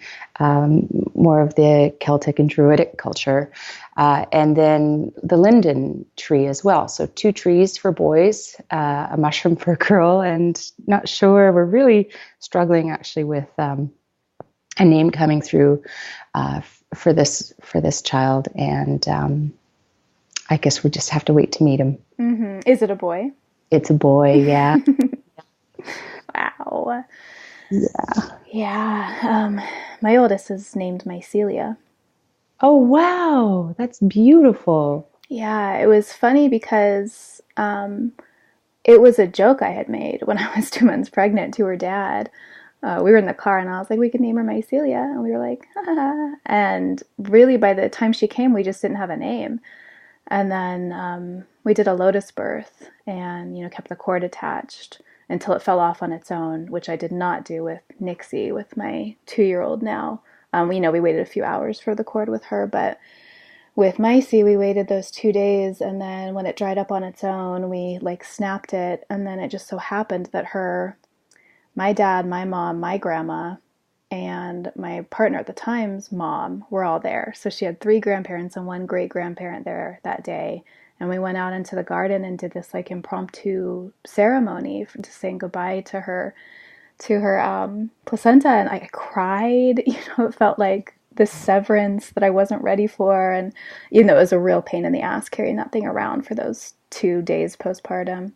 more of the Celtic and Druidic culture, and then the linden tree as well. So 2 trees for boys, a mushroom for a girl, and not sure. We're really struggling actually with a name coming through for this child, and I guess we just have to wait to meet him. Mm-hmm. Is it a boy? It's a boy, yeah. Wow. Yeah. Yeah. My oldest is named Mycelia. Oh, wow. That's beautiful. Yeah, it was funny because it was a joke I had made when I was 2 months pregnant to her dad. We were in the car and I was like, we could name her Mycelia. And we were like, ha. And really by the time she came, we just didn't have a name. And then we did a lotus birth and, kept the cord attached until it fell off on its own, which I did not do with Nixie, with my 2-year-old now. We waited a few hours for the cord with her, but with Mycie, we waited those 2 days, and then when it dried up on its own, we snapped it, and then it just so happened that my dad, my mom, my grandma, and my partner at the time's mom were all there. So she had 3 grandparents and 1 great-grandparent there that day. And we went out into the garden and did this impromptu ceremony to saying goodbye to her placenta. And I cried. It felt like this severance that I wasn't ready for. And, it was a real pain in the ass carrying that thing around for those 2 days postpartum.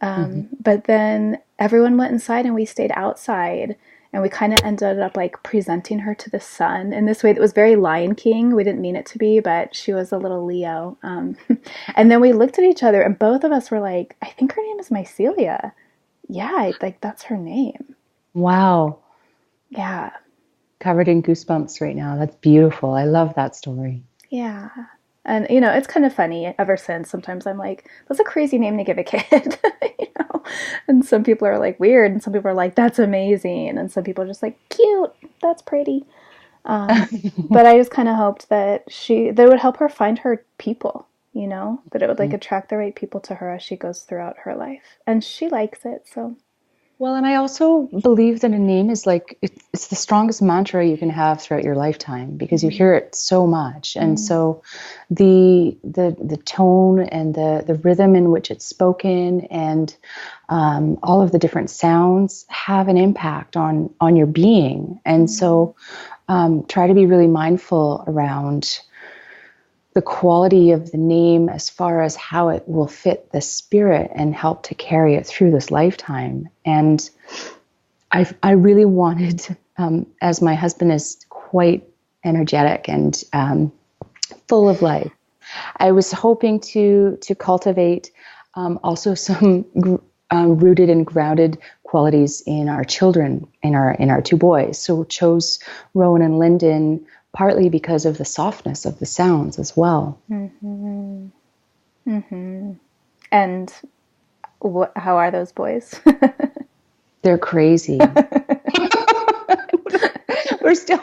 But then everyone went inside and we stayed outside. And we kind of ended up presenting her to the sun in this way that was very Lion King. We didn't mean it to be, but she was a little Leo. And then we looked at each other and both of us were like, I think her name is Mycelia. Yeah, that's her name. Wow. Yeah. Covered in goosebumps right now. That's beautiful. I love that story. Yeah. And, it's kind of funny ever since. Sometimes I'm like, that's a crazy name to give a kid, And some people are like, weird. And some people are like, that's amazing. And some people are just like, cute. That's pretty. But I just kind of hoped that it would help her find her people, that it would attract the right people to her as she goes throughout her life. And she likes it. So. Well, and I also believe that a name is it's the strongest mantra you can have throughout your lifetime because you hear it so much. And so the tone and the rhythm in which it's spoken and all of the different sounds have an impact on your being. And so try to be really mindful around the quality of the name as far as how it will fit the spirit and help to carry it through this lifetime. And I really wanted, as my husband is quite energetic and full of life, I was hoping to cultivate Also some rooted and grounded qualities in our children, in our two boys. So chose Rowan and Lyndon partly because of the softness of the sounds as well. Mm-hmm. Mm-hmm. And how are those boys? They're crazy. we're still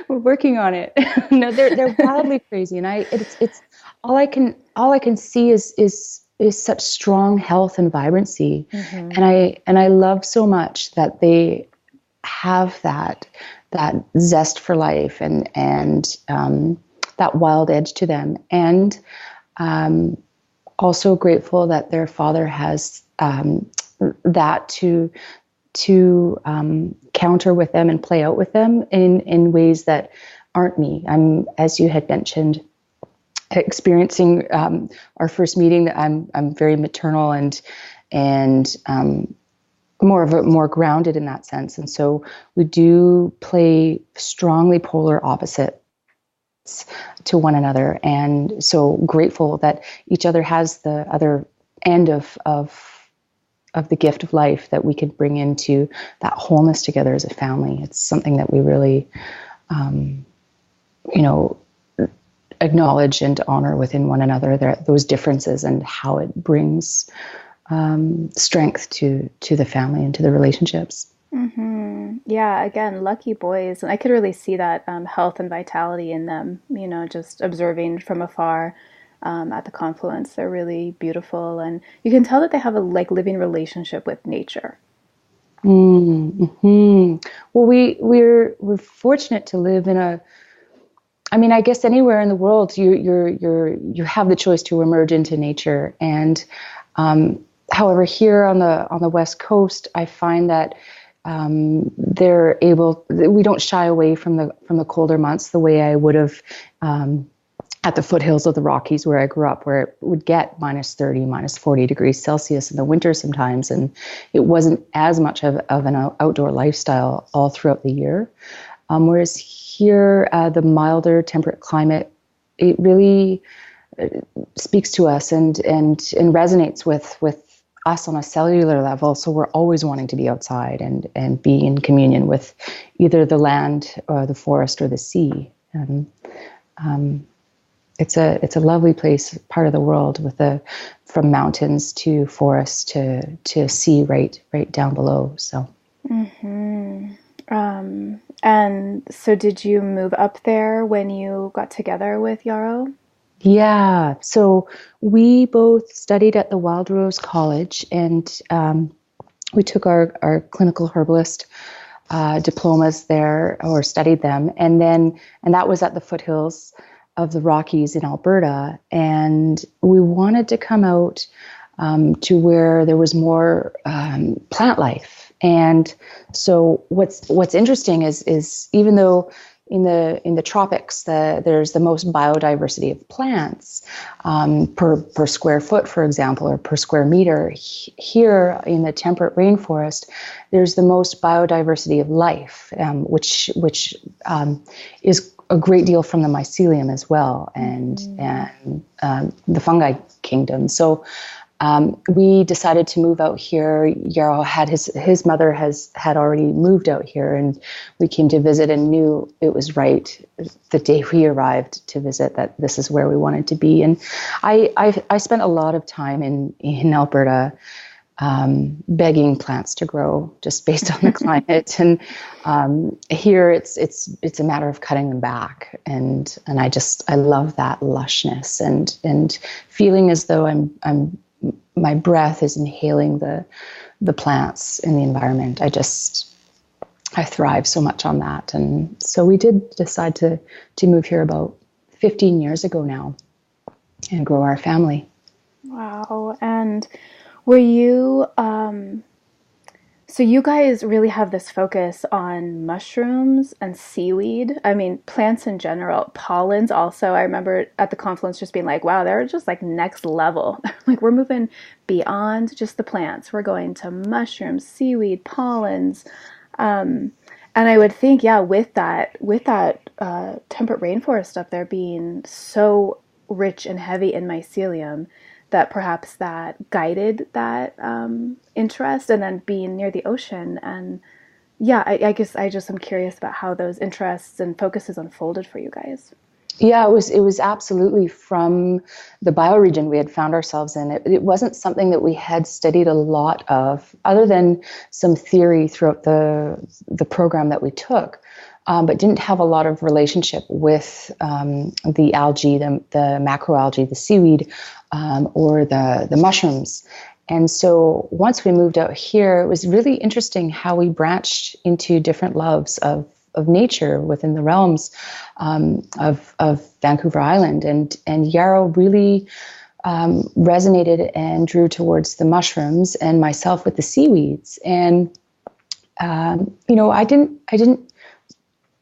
we're working on it. No, they're wildly crazy, and it's all I can see is such strong health and vibrancy, Mm-hmm. and I love so much that they have that zest for life and that wild edge to them, and um, also grateful that their father has that to counter with them and play out with them in ways that aren't me. I'm, as you had mentioned, experiencing our first meeting, that I'm very maternal and more grounded in that sense. And so we do play strongly polar opposites to one another. And so grateful that each other has the other end of the gift of life that we could bring into that wholeness together as a family. It's something that we really, you know, acknowledge and honor within one another, those differences and how it brings strength to the family and to the relationships. Mm-hmm. Yeah, again, lucky boys. And I could really see that health and vitality in them, just observing from afar at the confluence. They're really beautiful. And you can tell that they have a living relationship with nature. Mm-hmm. Well, we're fortunate to live in a. I mean, I guess anywhere in the world, you have the choice to emerge into nature, and however, here on the West Coast, I find that they're able. We don't shy away from the colder months the way I would have at the foothills of the Rockies where I grew up, where it would get minus 30, minus 40 degrees Celsius in the winter sometimes, and it wasn't as much of an outdoor lifestyle all throughout the year. Whereas here, the milder temperate climate, it really speaks to us and resonates with us on a cellular level. So we're always wanting to be outside and be in communion with either the land or the forest or the sea. And it's a lovely place, part of the world, from mountains to forest to sea right down below. So. Mm-hmm. And so did you move up there when you got together with Yarrow? Yeah, so we both studied at the Wild Rose College, and we took our clinical herbalist diplomas there, or studied them, and that was at the foothills of the Rockies in Alberta, and we wanted to come out to where there was more plant life. And so what's interesting is even though in the tropics there's the most biodiversity of plants per square foot, for example, or per square meter, here in the temperate rainforest there's the most biodiversity of life, which is a great deal from the mycelium as well, and the fungi kingdom. So we decided to move out here. Yarrow had his mother had already moved out here, and we came to visit and knew it was right the day we arrived to visit that this is where we wanted to be. And I spent a lot of time in Alberta begging plants to grow just based on the climate, and here it's a matter of cutting them back, and I love that lushness and feeling as though I'm my breath is inhaling the plants in the environment. I thrive so much on that. And so we did decide to move here about 15 years ago now and grow our family. Wow. And were you, so you guys really have this focus on mushrooms and seaweed. I mean, plants in general, pollens also. I remember at the confluence just being like, wow, they're just like next level. Like we're moving beyond just the plants. We're going to mushrooms, seaweed, pollens. And I would think, yeah, with that temperate rainforest up there being so rich and heavy in mycelium, that perhaps that guided that interest, and then being near the ocean. And yeah, I guess I just am curious about how those interests and focuses unfolded for you guys. Yeah, it was absolutely from the bioregion we had found ourselves in. It wasn't something that we had studied a lot of, other than some theory throughout the program that we took, but didn't have a lot of relationship with the algae, the macroalgae, the seaweed, or the mushrooms. And so once we moved out here, it was really interesting how we branched into different loves of nature within the realms of Vancouver Island. And Yarrow really resonated and drew towards the mushrooms, and myself with the seaweeds. And I didn't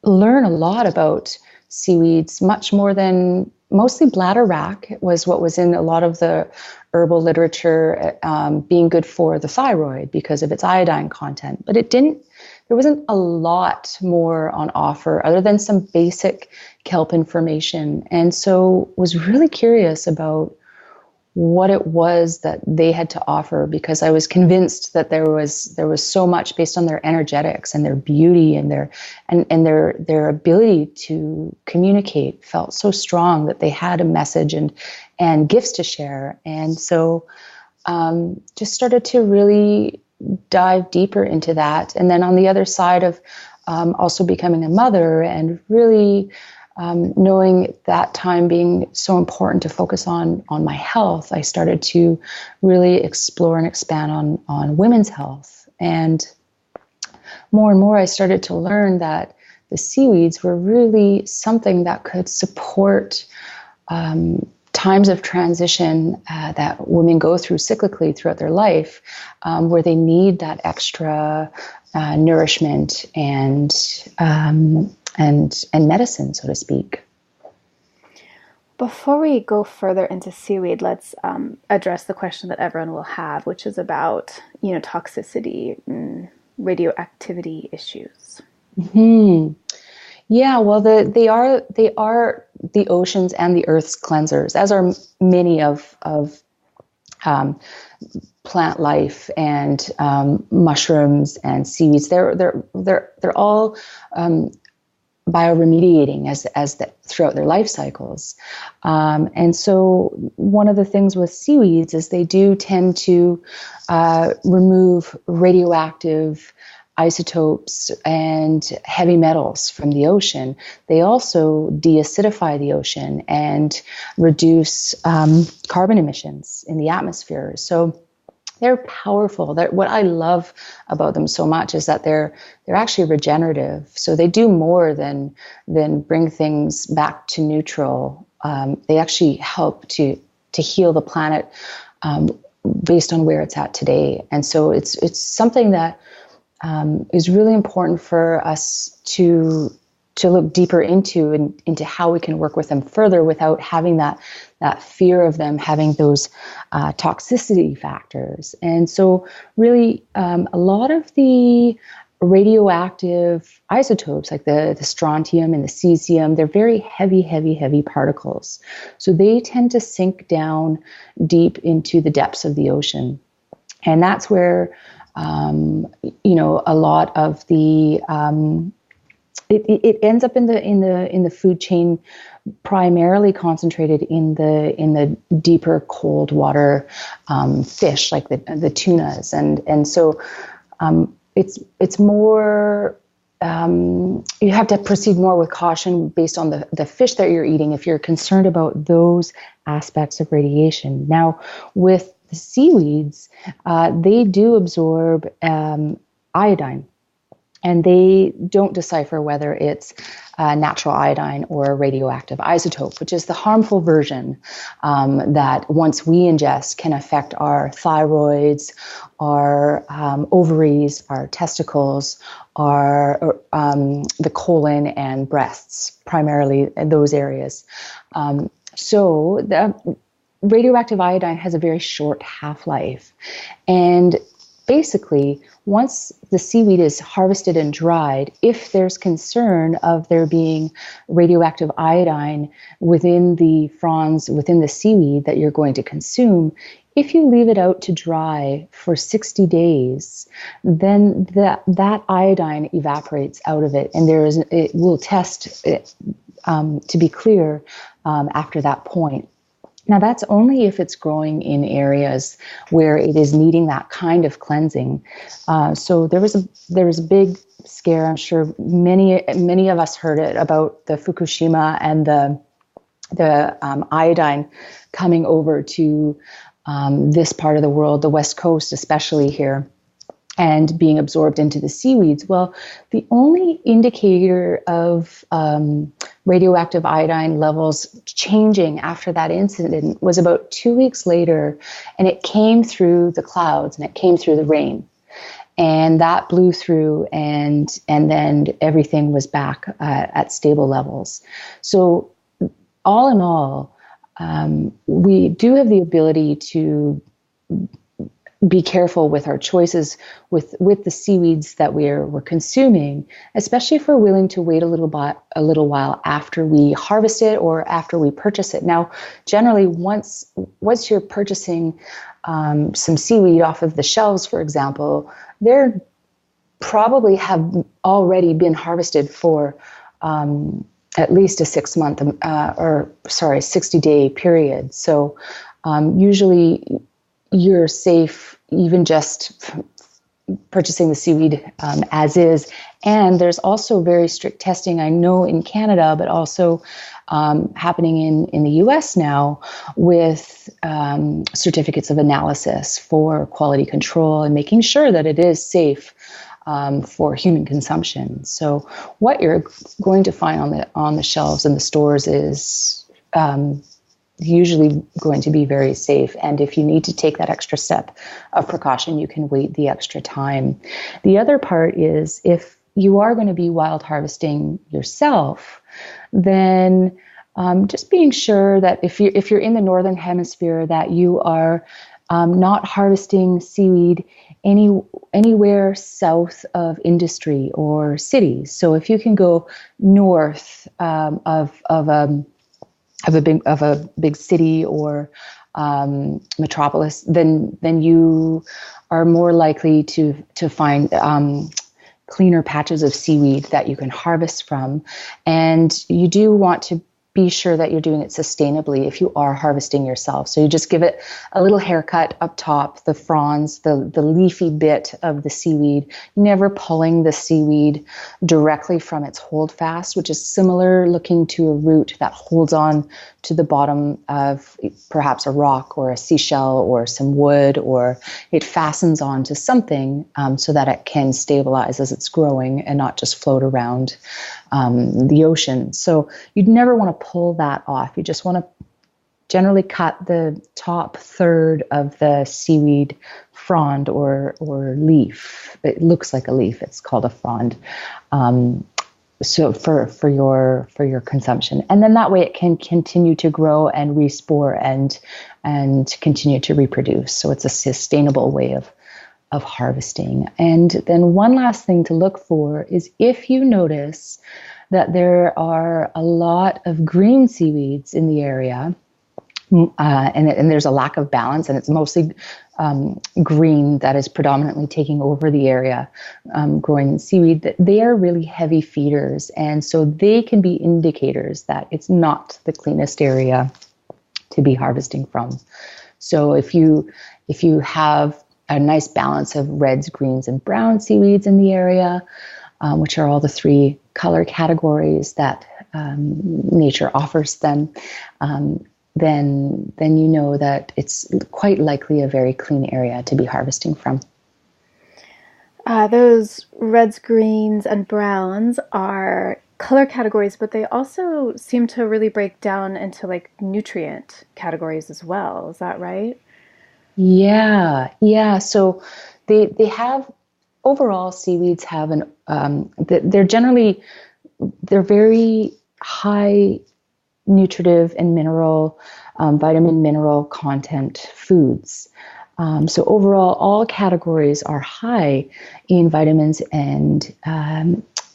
learn a lot about seaweeds, much more than mostly bladderwrack was what was in a lot of the herbal literature, being good for the thyroid because of its iodine content. But there wasn't a lot more on offer other than some basic kelp information. And so was really curious about what it was that they had to offer, because I was convinced that there was so much based on their energetics and their beauty and their ability to communicate felt so strong that they had a message and gifts to share. And so just started to really dive deeper into that. And then on the other side of also becoming a mother and really knowing that time being so important to focus on my health, I started to really explore and expand on women's health. And more I started to learn that the seaweeds were really something that could support times of transition that women go through cyclically throughout their life, where they need that extra nourishment and medicine, so to speak. Before we go further into seaweed, let's address the question that everyone will have, which is about toxicity and radioactivity issues. Mm-hmm. Yeah, well, they are the oceans and the Earth's cleansers, as are many of plant life and mushrooms and seaweeds. They're all bioremediating throughout their life cycles. And so one of the things with seaweeds is they do tend to remove radioactive isotopes and heavy metals from the ocean. They also deacidify the ocean and reduce carbon emissions in the atmosphere. So they're powerful. What I love about them so much is that they're actually regenerative. So they do more than bring things back to neutral. They actually help to heal the planet based on where it's at today. And so it's something that is really important for us to look deeper into how we can work with them further without having that fear of them having those toxicity factors. And so really a lot of the radioactive isotopes like the strontium and the cesium, they're very heavy particles. So they tend to sink down deep into the depths of the ocean. And that's where a lot of the it ends up in the food chain, primarily concentrated in the deeper cold water fish like the tunas, and so it's more. You have to proceed more with caution based on the fish that you're eating if you're concerned about those aspects of radiation. Now, with the seaweeds, they do absorb iodine, and they don't decipher whether it's natural iodine or a radioactive isotope, which is the harmful version that once we ingest can affect our thyroids, our ovaries, our testicles, the colon and breasts, primarily those areas. So the radioactive iodine has a very short half-life, and basically, once the seaweed is harvested and dried, if there's concern of there being radioactive iodine within the fronds, within the seaweed that you're going to consume, if you leave it out to dry for 60 days, then that iodine evaporates out of it, and it will test, to be clear, after that point. Now, that's only if it's growing in areas where it is needing that kind of cleansing. So there was a big scare. I'm sure many of us heard it about the Fukushima and the iodine coming over to this part of the world, the West Coast especially here, and being absorbed into the seaweeds. Well, the only indicator of radioactive iodine levels changing after that incident was about 2 weeks later, and it came through the clouds and it came through the rain. And that blew through, and then everything was back at stable levels. So all in all, we do have the ability to be careful with our choices with the seaweeds that we're consuming, especially if we're willing to wait a little while after we harvest it or after we purchase it. Now, generally, once you're purchasing some seaweed off of the shelves, for example, they're probably have already been harvested for at least a 60-day period. So usually you're safe even just purchasing the seaweed as is. And there's also very strict testing, I know, in Canada, but also happening in the US now with certificates of analysis for quality control and making sure that it is safe for human consumption. So what you're going to find on the shelves in the stores is usually going to be very safe. And if you need to take that extra step of precaution, you can wait the extra time. The other part is, if you are going to be wild harvesting yourself, then just being sure that if you're in the northern hemisphere, that you are not harvesting seaweed anywhere south of industry or cities. So if you can go north of a big city or metropolis, then you are more likely to find cleaner patches of seaweed that you can harvest from. And you do want to be sure that you're doing it sustainably if you are harvesting yourself. So you just give it a little haircut up top, the fronds, the leafy bit of the seaweed, never pulling the seaweed directly from its holdfast, which is similar looking to a root that holds on to the bottom of perhaps a rock or a seashell or some wood, or it fastens onto something so that it can stabilize as it's growing and not just float around the ocean. So you'd never want to pull that off. You just want to generally cut the top third of the seaweed frond or leaf. It looks like a leaf. It's called a frond. So for your consumption, and then that way it can continue to grow and respore and continue to reproduce. So it's a sustainable way of harvesting. And then one last thing to look for is if you notice that there are a lot of green seaweeds in the area, and there's a lack of balance, and it's mostly green that is predominantly taking over the area, growing seaweed, that they are really heavy feeders, and so they can be indicators that it's not the cleanest area to be harvesting from. So if you have a nice balance of reds, greens, and brown seaweeds in the area, which are all the three color categories that nature offers them, then you know that it's quite likely a very clean area to be harvesting from. Those reds, greens, and browns are color categories, but they also seem to really break down into like nutrient categories as well. Is that right? Yeah. So they have, overall, seaweeds have they're very high nutritive and vitamin mineral content foods. So overall, all categories are high in vitamins and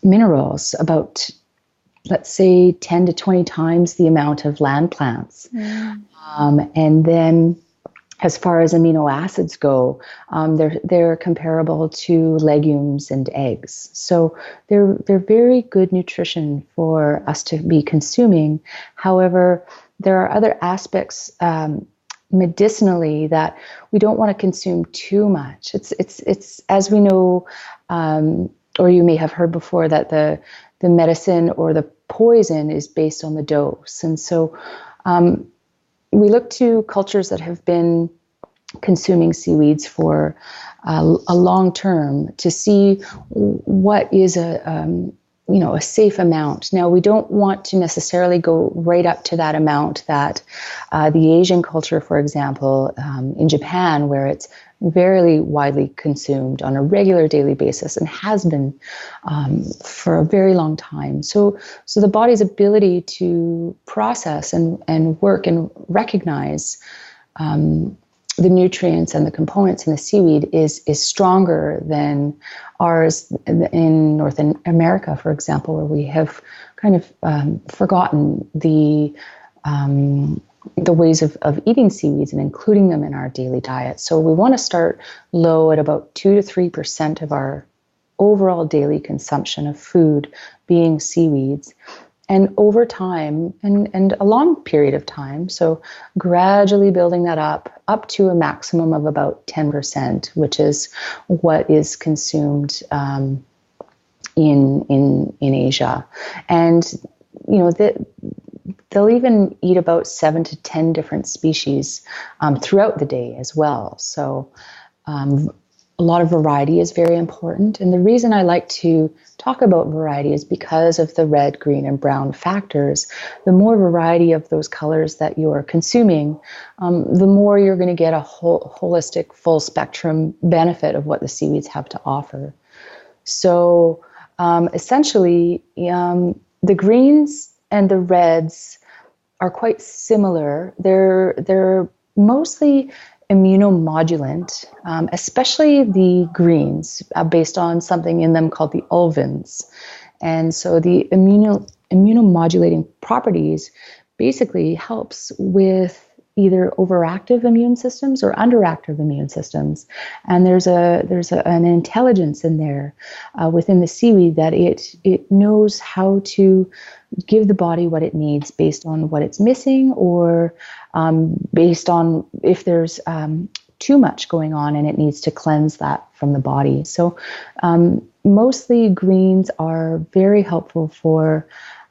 minerals, about, let's say, 10 to 20 times the amount of land plants. And then as far as amino acids go, they're comparable to legumes and eggs. So they're very good nutrition for us to be consuming. However, there are other aspects medicinally that we don't want to consume too much. It's as we know, or you may have heard before, that the medicine or the poison is based on the dose. And so we look to cultures that have been consuming seaweeds for a long term to see what is a safe amount. Now, we don't want to necessarily go right up to that amount that the Asian culture, for example, in Japan, where it's very widely consumed on a regular daily basis and has been for a very long time. So the body's ability to process and work and recognize the nutrients and the components in the seaweed is stronger than ours in North America, for example, where we have kind of forgotten the ways of eating seaweeds and including them in our daily diet. So we want to start low at about 2 to 3% of our overall daily consumption of food being seaweeds. And over time, and a long period of time, so gradually building that up to a maximum of about 10%, which is what is consumed in Asia. And they'll even eat about 7 to 10 different species throughout the day as well. So a lot of variety is very important. And the reason I like to talk about variety is because of the red, green, and brown factors. The more variety of those colors that you're consuming, the more you're going to get a holistic, full spectrum benefit of what the seaweeds have to offer. So essentially, the greens and the reds are quite similar. They're mostly immunomodulant, especially the greens, based on something in them called the ulvins. And so the immunomodulating properties basically helps with either overactive immune systems or underactive immune systems. And there's an intelligence in there within the seaweed that it knows how to give the body what it needs based on what it's missing, or based on if there's too much going on and it needs to cleanse that from the body. So mostly greens are very helpful for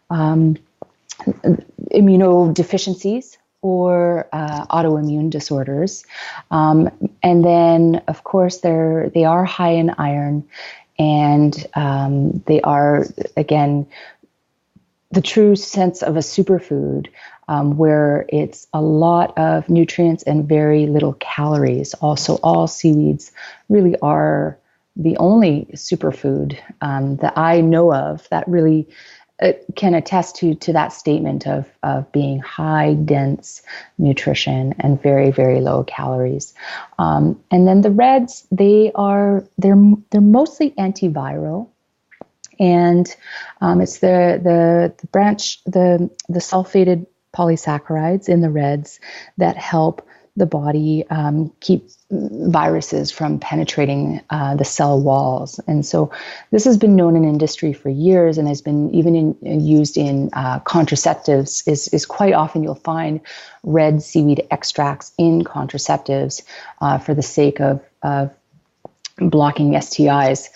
immunodeficiencies or autoimmune disorders. And then, of course, they are high in iron, and they are, again, the true sense of a superfood, where it's a lot of nutrients and very little calories. Also, all seaweeds really are the only superfood that I know of that really can attest to that statement of being high, dense nutrition and very, very low calories. And then the reds, they're mostly antiviral. And it's the sulfated polysaccharides in the reds that help the body keep viruses from penetrating the cell walls. And so this has been known in industry for years and has been even used in contraceptives. Is quite often you'll find red seaweed extracts in contraceptives for the sake of blocking STIs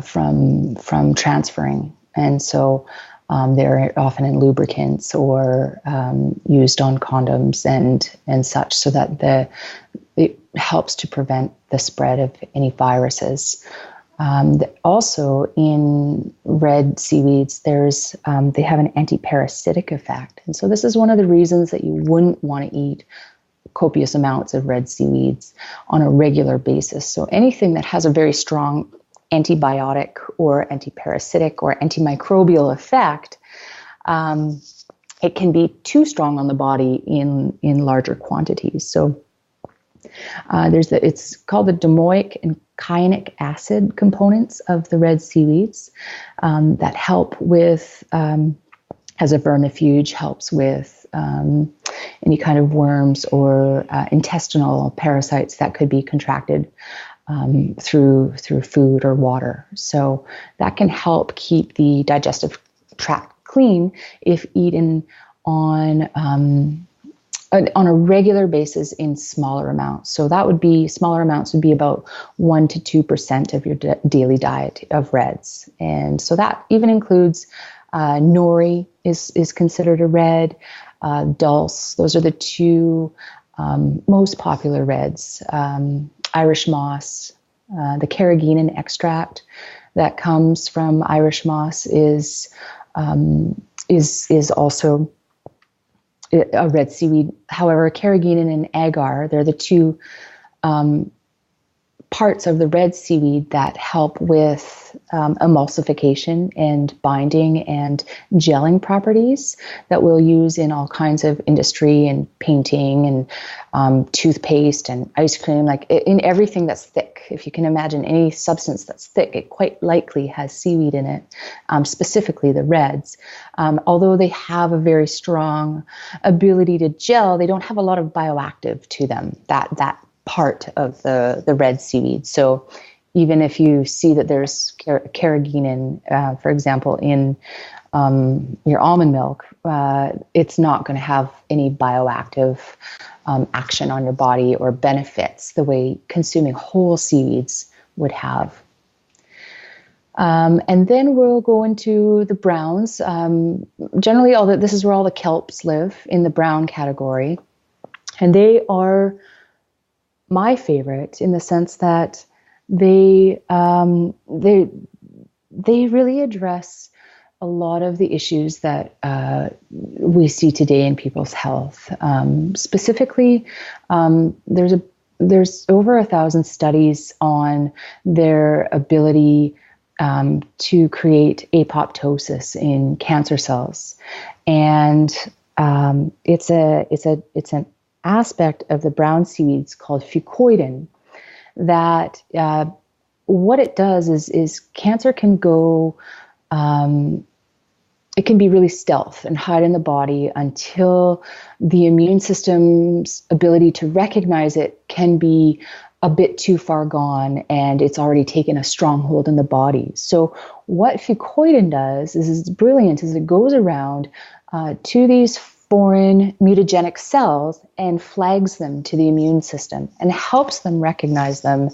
from transferring. And so they're often in lubricants or used on condoms and such, so that it helps to prevent the spread of any viruses. Also, in red seaweeds, they have an anti-parasitic effect. And so this is one of the reasons that you wouldn't want to eat copious amounts of red seaweeds on a regular basis. So anything that has a very strong antibiotic or antiparasitic or antimicrobial effect, it can be too strong on the body in larger quantities. So It's called the domoic and kyanic acid components of the red seaweeds that help with, as a vermifuge, helps with any kind of worms or intestinal parasites that could be contracted through food or water. So that can help keep the digestive tract clean if eaten on a regular basis in smaller amounts. So that would be, smaller amounts would be about 1 to 2% of your daily diet of reds. And so that even includes nori is considered a red, dulse. Those are the two most popular reds. Irish moss, the carrageenan extract that comes from Irish moss is also a red seaweed. However, carrageenan and agar, they're the two parts of the red seaweed that help with emulsification and binding and gelling properties that we'll use in all kinds of industry and painting and toothpaste and ice cream, like in everything that's thick. If you can imagine any substance that's thick, it quite likely has seaweed in it, specifically the reds. Although they have a very strong ability to gel, they don't have a lot of bioactive to them, that part of the red seaweed. So even if you see that there's carrageenan, for example, in your almond milk, it's not going to have any bioactive action on your body or benefits the way consuming whole seaweeds would have. And then we'll go into the browns. Generally, this is where all the kelps live, in the brown category. And they are my favorite in the sense that they really address a lot of the issues that we see today in people's health. Specifically, there's over 1,000 studies on their ability to create apoptosis in cancer cells, and it's an aspect of the brown seaweeds called fucoidan that what it does is cancer can go, it can be really stealth and hide in the body until the immune system's ability to recognize it can be a bit too far gone and it's already taken a stronghold in the body. So what fucoidan does is brilliant, is it goes around to these foreign mutagenic cells and flags them to the immune system and helps them recognize them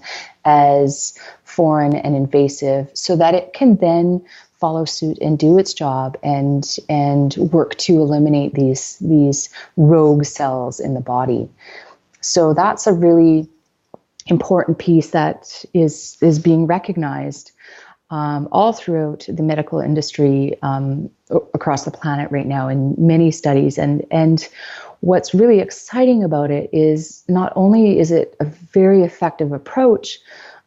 as foreign and invasive so that it can then follow suit and do its job and work to eliminate these rogue cells in the body. So that's a really important piece that is being recognized all throughout the medical industry across the planet right now in many studies. And what's really exciting about it is not only is it a very effective approach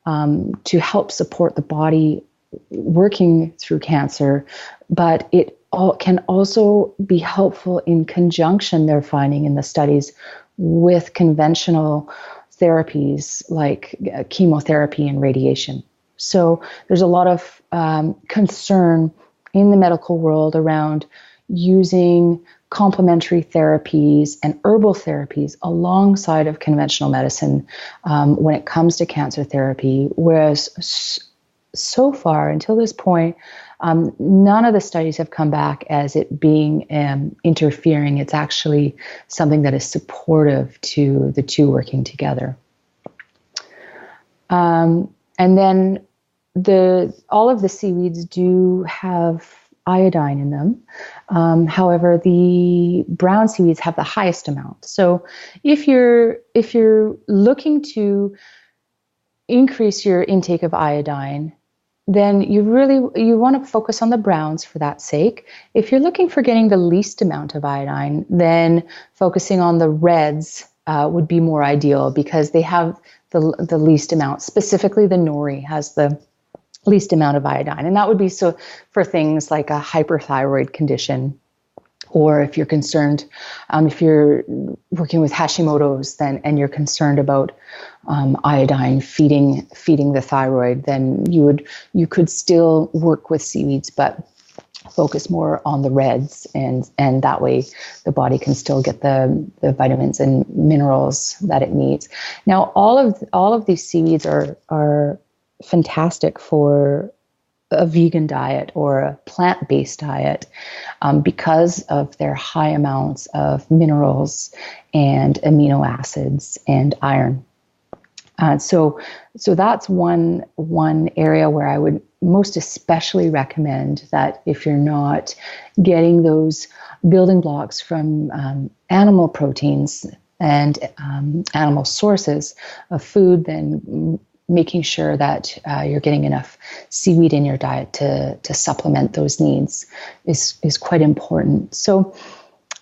to help support the body working through cancer, but it can also be helpful in conjunction, they're finding in the studies, with conventional therapies like chemotherapy and radiation. So there's a lot of concern in the medical world around using complementary therapies and herbal therapies alongside of conventional medicine when it comes to cancer therapy, whereas so far, until this point, none of the studies have come back as it being interfering. It's actually something that is supportive to the two working together. And then all of the seaweeds do have iodine in them. However, the brown seaweeds have the highest amount. So if you're looking to increase your intake of iodine, then you want to focus on the browns for that sake. If you're looking for getting the least amount of iodine, then focusing on the reds would be more ideal because they have the least amount. Specifically, the nori has the least amount of iodine. And that would be so for things like a hyperthyroid condition Or if you're concerned, if you're working with Hashimoto's, then and you're concerned about iodine feeding the thyroid, then you could still work with seaweeds, but focus more on the reds, and that way the body can still get the vitamins and minerals that it needs. Now, all of these seaweeds are fantastic for a vegan diet or a plant-based diet because of their high amounts of minerals and amino acids and iron. So that's one area where I would most especially recommend that if you're not getting those building blocks from animal proteins and animal sources of food, then making sure that you're getting enough seaweed in your diet to supplement those needs is quite important. So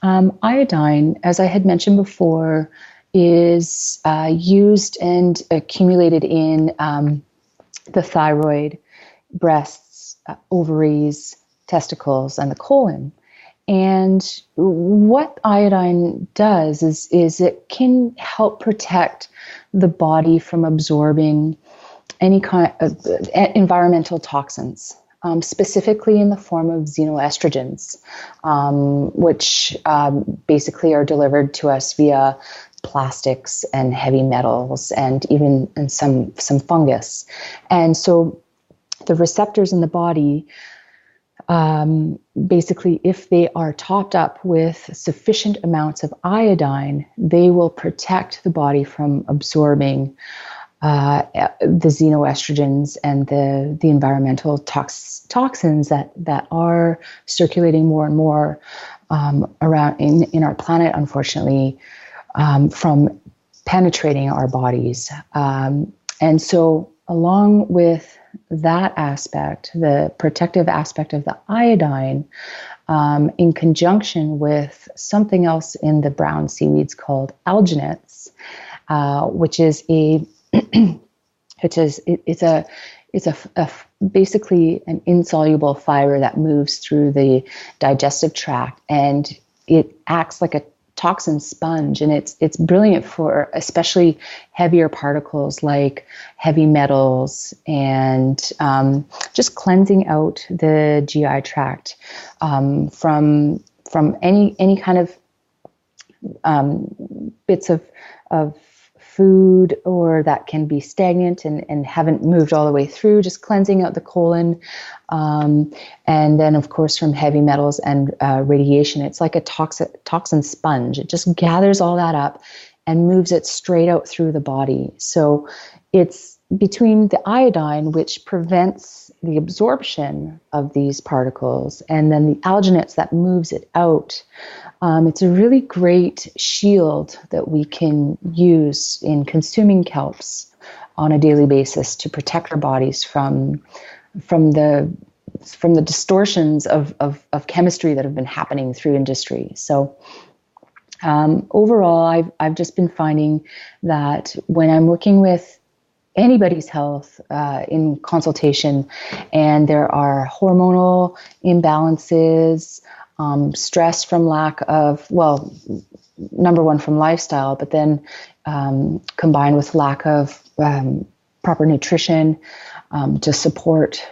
iodine, as I had mentioned before, is used and accumulated in the thyroid, breasts, ovaries, testicles, and the colon. And what iodine does is it can help protect the body from absorbing any kind of environmental toxins, specifically in the form of xenoestrogens, which basically are delivered to us via plastics and heavy metals and even some fungus. And so the receptors in the body, basically, if they are topped up with sufficient amounts of iodine, they will protect the body from absorbing the xenoestrogens and the environmental toxins that are circulating more and more around in our planet, unfortunately, from penetrating our bodies. And so along with that aspect, the protective aspect of the iodine, in conjunction with something else in the brown seaweeds called alginates, which is basically an insoluble fiber that moves through the digestive tract, and it acts like a toxin sponge, and it's brilliant for especially heavier particles like heavy metals and just cleansing out the GI tract from any kind of bits of food or that can be stagnant and haven't moved all the way through, just cleansing out the colon. And then, of course, from heavy metals and radiation, it's like a toxin sponge. It just gathers all that up and moves it straight out through the body. So it's between the iodine, which prevents the absorption of these particles, and then the alginates that moves it out. It's a really great shield that we can use in consuming kelps on a daily basis to protect our bodies from the distortions of chemistry that have been happening through industry. So overall, I've just been finding that when I'm working with anybody's health in consultation, and there are hormonal imbalances, stress from lack of, well, number one, from lifestyle, but then combined with lack of proper nutrition to support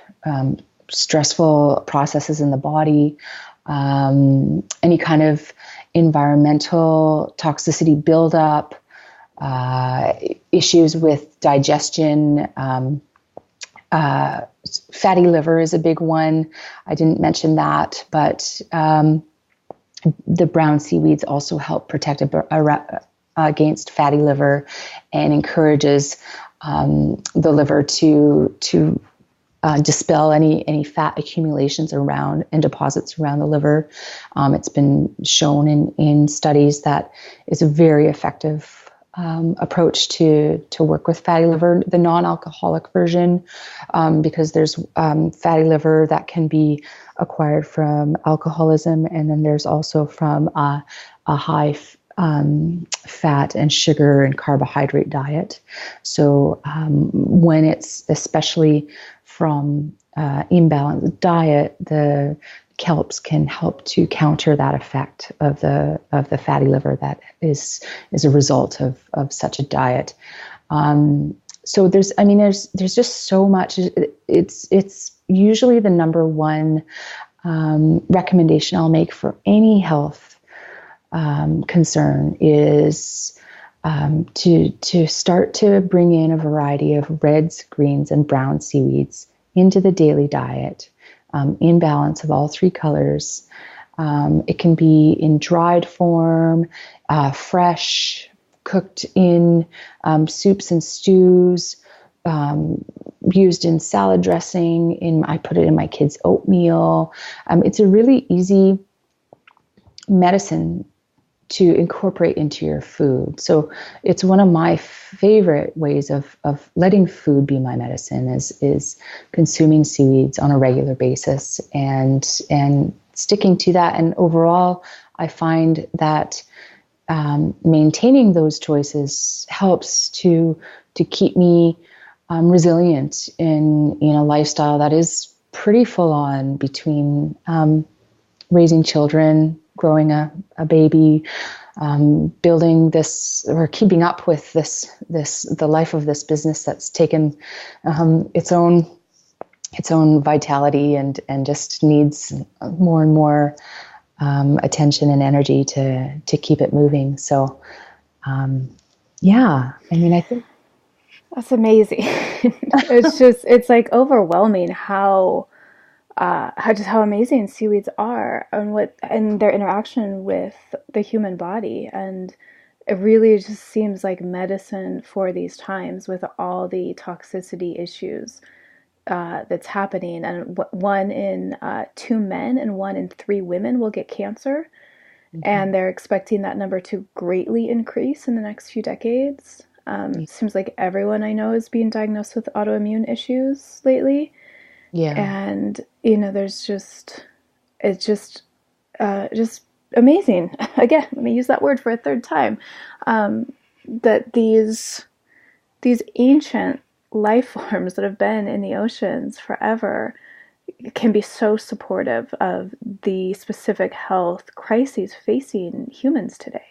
stressful processes in the body, any kind of environmental toxicity buildup, issues with digestion, fatty liver is a big one. I didn't mention that, but the brown seaweeds also help protect against fatty liver and encourages the liver to dispel any fat accumulations around and deposits around the liver. It's been shown in studies that it's a very effective approach to work with fatty liver, the non-alcoholic version, because there's fatty liver that can be acquired from alcoholism, and then there's also from a high fat and sugar and carbohydrate diet. So when it's especially from imbalanced diet, the kelps can help to counter that effect of the fatty liver that is a result of such a diet. So there's just so much. It's usually the number one recommendation I'll make for any health concern is to start to bring in a variety of reds, greens, and brown seaweeds into the daily diet, in balance of all three colors. It can be in dried form, fresh, cooked in soups and stews, used in salad dressing. I put it in my kids' oatmeal. It's a really easy medicine to incorporate into your food. So it's one of my favorite ways of letting food be my medicine is consuming seaweeds on a regular basis and sticking to that. And overall, I find that maintaining those choices helps to keep me resilient in a lifestyle that is pretty full on between raising children, growing a baby, building this or keeping up with the life of this business that's taken its own vitality and just needs more and more attention and energy to keep it moving. So, I think that's amazing. it's like overwhelming how amazing seaweeds are and their interaction with the human body. And it really just seems like medicine for these times with all the toxicity issues that's happening. And one in 2 men and 1 in 3 women will get cancer. Mm-hmm. And they're expecting that number to greatly increase in the next few decades. Seems like everyone I know is being diagnosed with autoimmune issues lately. Yeah. And, it's just amazing. Again, let me use that word for a third time. That these ancient life forms that have been in the oceans forever can be so supportive of the specific health crises facing humans today.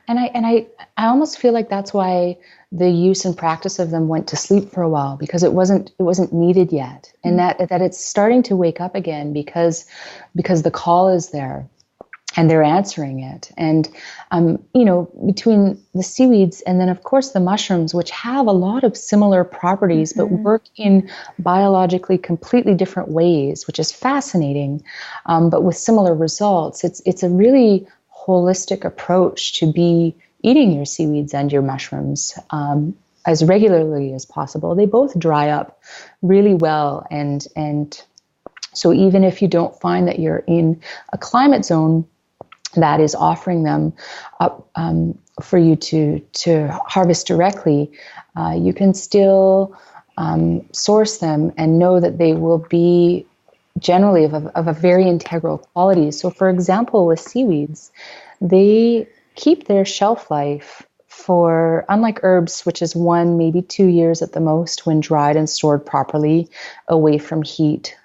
And I almost feel like that's why the use and practice of them went to sleep for a while, because it wasn't needed yet, and that it's starting to wake up again because the call is there, and they're answering it. And between the seaweeds and then of course the mushrooms, which have a lot of similar properties but work in biologically completely different ways, which is fascinating, but with similar results. It's a really holistic approach to be eating your seaweeds and your mushrooms as regularly as possible. They both dry up really well, and so even if you don't find that you're in a climate zone that is offering them up for you to harvest directly, you can still source them and know that they will be generally of a very integral quality. So for example, with seaweeds, they keep their shelf life for, unlike herbs, which is 1, maybe 2 years at the most when dried and stored properly away from heat,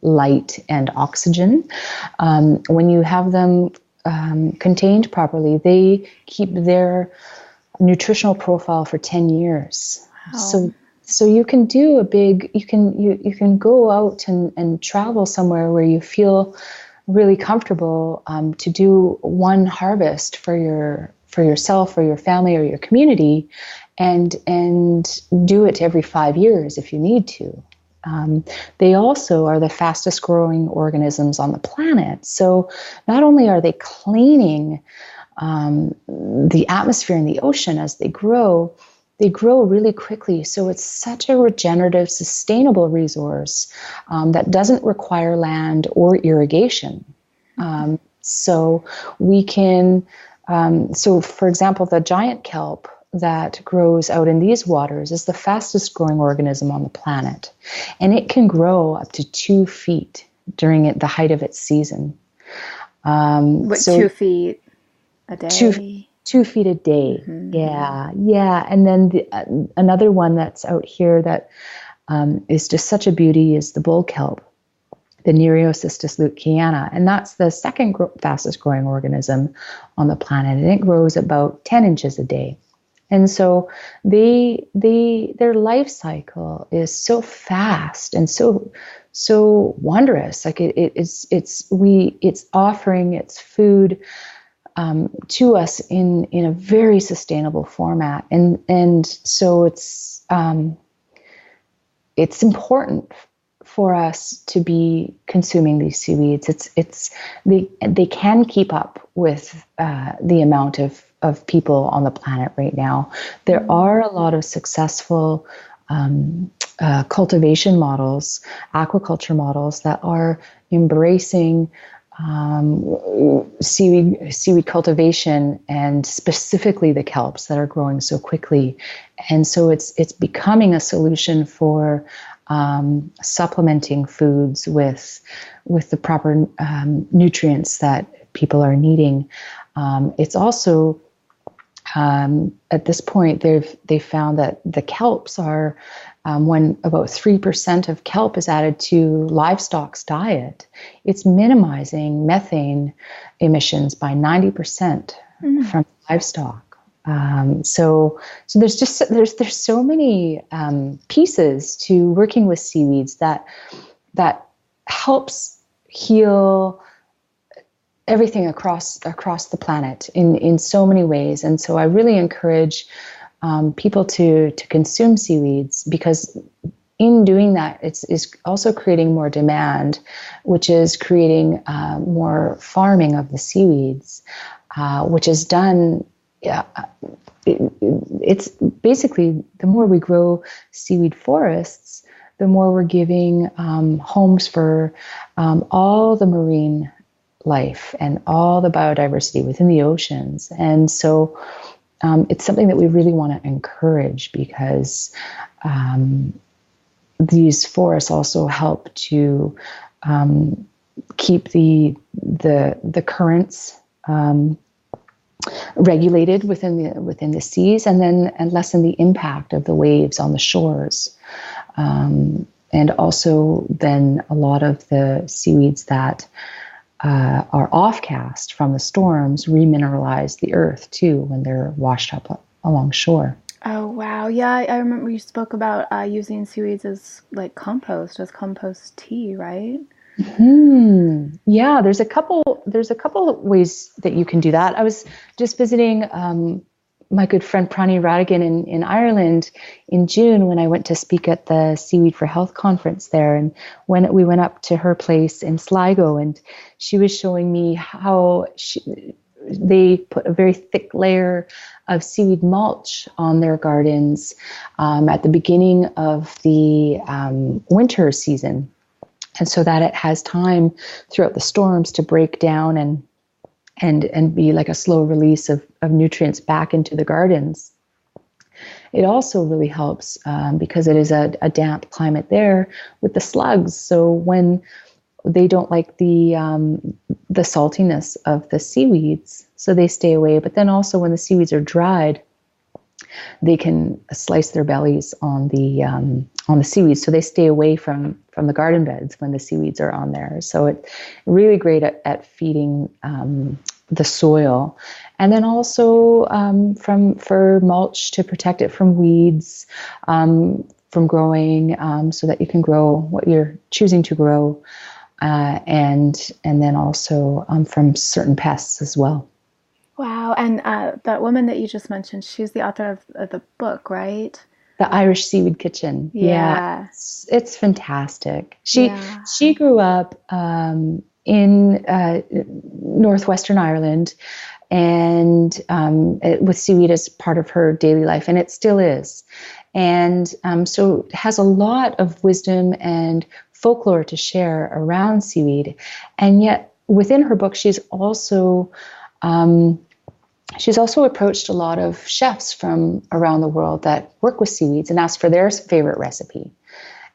light, and oxygen. When you have them contained properly, they keep their nutritional profile for 10 years. Wow. So you can do you can go out and travel somewhere where you feel really comfortable to do one harvest for yourself or your family or your community, and do it every 5 years if you need to. They also are the fastest growing organisms on the planet. So not only are they cleaning the atmosphere in the ocean as they grow really quickly. So it's such a regenerative, sustainable resource that doesn't require land or irrigation. So we can, so for example, the giant kelp that grows out in these waters is the fastest growing organism on the planet. And it can grow up to 2 feet during the height of its season. 2 feet a day? 2 feet a day. Mm-hmm. Yeah. And then another one that's out here that is just such a beauty is the bull kelp. the Nereocystis leucana, and that's the second fastest growing organism on the planet, and it grows about 10 inches a day. And so their life cycle is so fast and so wondrous. Like it's offering its food to us in a very sustainable format, and so it's important for us to be consuming these seaweeds. They can keep up with the amount of people on the planet right now. There are a lot of successful cultivation models, aquaculture models that are embracing seaweed cultivation, and specifically the kelps that are growing so quickly. And so it's becoming a solution for supplementing foods with the proper nutrients that people are needing. It's also at this point they've found that the kelps are when about 3% of kelp is added to livestock's diet, it's minimizing methane emissions by 90% from livestock. So there's so many pieces to working with seaweeds that helps heal everything across the planet in so many ways. And so I really encourage people to consume seaweeds, because in doing that, it's also creating more demand, which is creating more farming of the seaweeds, which is done. It's basically, the more we grow seaweed forests, the more we're giving homes for all the marine life and all the biodiversity within the oceans. And so it's something that we really want to encourage, because these forests also help to keep the currents regulated within the seas, and lessen the impact of the waves on the shores. And also then a lot of the seaweeds that are offcast from the storms remineralize the earth too when they're washed up along shore. Oh, wow. Yeah, I remember you spoke about using seaweeds as like compost tea, right? Yeah, there's a couple of ways that you can do that. I was just visiting my good friend Prani Radigan in Ireland in June when I went to speak at the Seaweed for Health conference there. And when we went up to her place in Sligo, and she was showing me how they put a very thick layer of seaweed mulch on their gardens at the beginning of the winter season. And so that it has time throughout the storms to break down and be like a slow release of nutrients back into the gardens. It also really helps because it is a damp climate there with the slugs. So when they don't like the saltiness of the seaweeds, so they stay away. But then also when the seaweeds are dried, they can slice their bellies on the seaweeds, so they stay away from the garden beds when the seaweeds are on there. So it's really great at feeding the soil, and then also for mulch to protect it from weeds, from growing, so that you can grow what you're choosing to grow, and then also from certain pests as well. Wow. And that woman that you just mentioned, she's the author of the book, right? The Irish Seaweed Kitchen. Yeah. It's fantastic. She grew up in northwestern Ireland, and with seaweed as part of her daily life, and it still is. And so it has a lot of wisdom and folklore to share around seaweed. And yet within her book, she's also approached a lot of chefs from around the world that work with seaweeds and asked for their favorite recipe.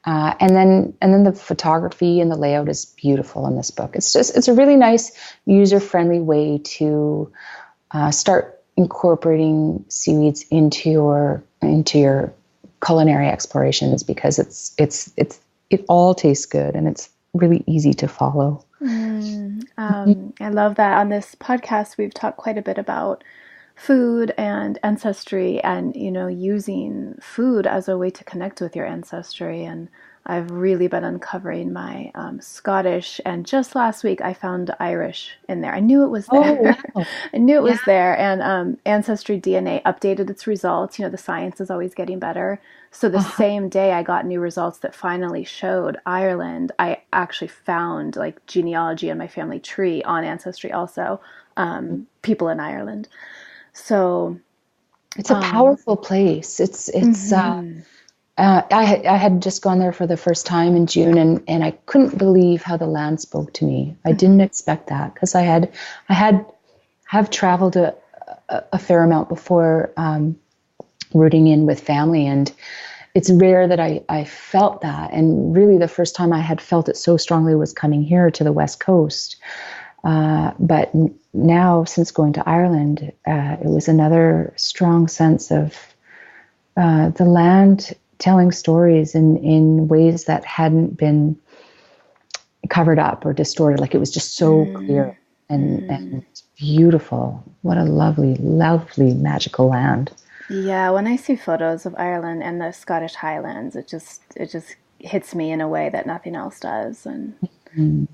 And then the photography and the layout is beautiful in this book. It's a really nice, user-friendly way to start incorporating seaweeds into your culinary explorations, because it all tastes good, and it's really easy to follow. I love that. On this podcast, we've talked quite a bit about food and ancestry and, using food as a way to connect with your ancestry. And I've really been uncovering my Scottish. And just last week, I found Irish in there. I knew it was there. Oh, wow. I knew it Yeah. was there. And Ancestry DNA updated its results. The science is always getting better. So the same day I got new results that finally showed Ireland, I actually found like genealogy in my family tree on Ancestry also, people in Ireland. So it's a powerful place. I had just gone there for the first time in June, and I couldn't believe how the land spoke to me. I didn't expect that, because I have traveled a fair amount before, rooting in with family, and it's rare that I felt that. And really the first time I had felt it so strongly was coming here to the West Coast. But now, since going to Ireland, it was another strong sense of the land telling stories in ways that hadn't been covered up or distorted. Like, it was just so clear and beautiful. What a lovely, lovely, magical land. Yeah, when I see photos of Ireland and the Scottish Highlands, it just hits me in a way that nothing else does. And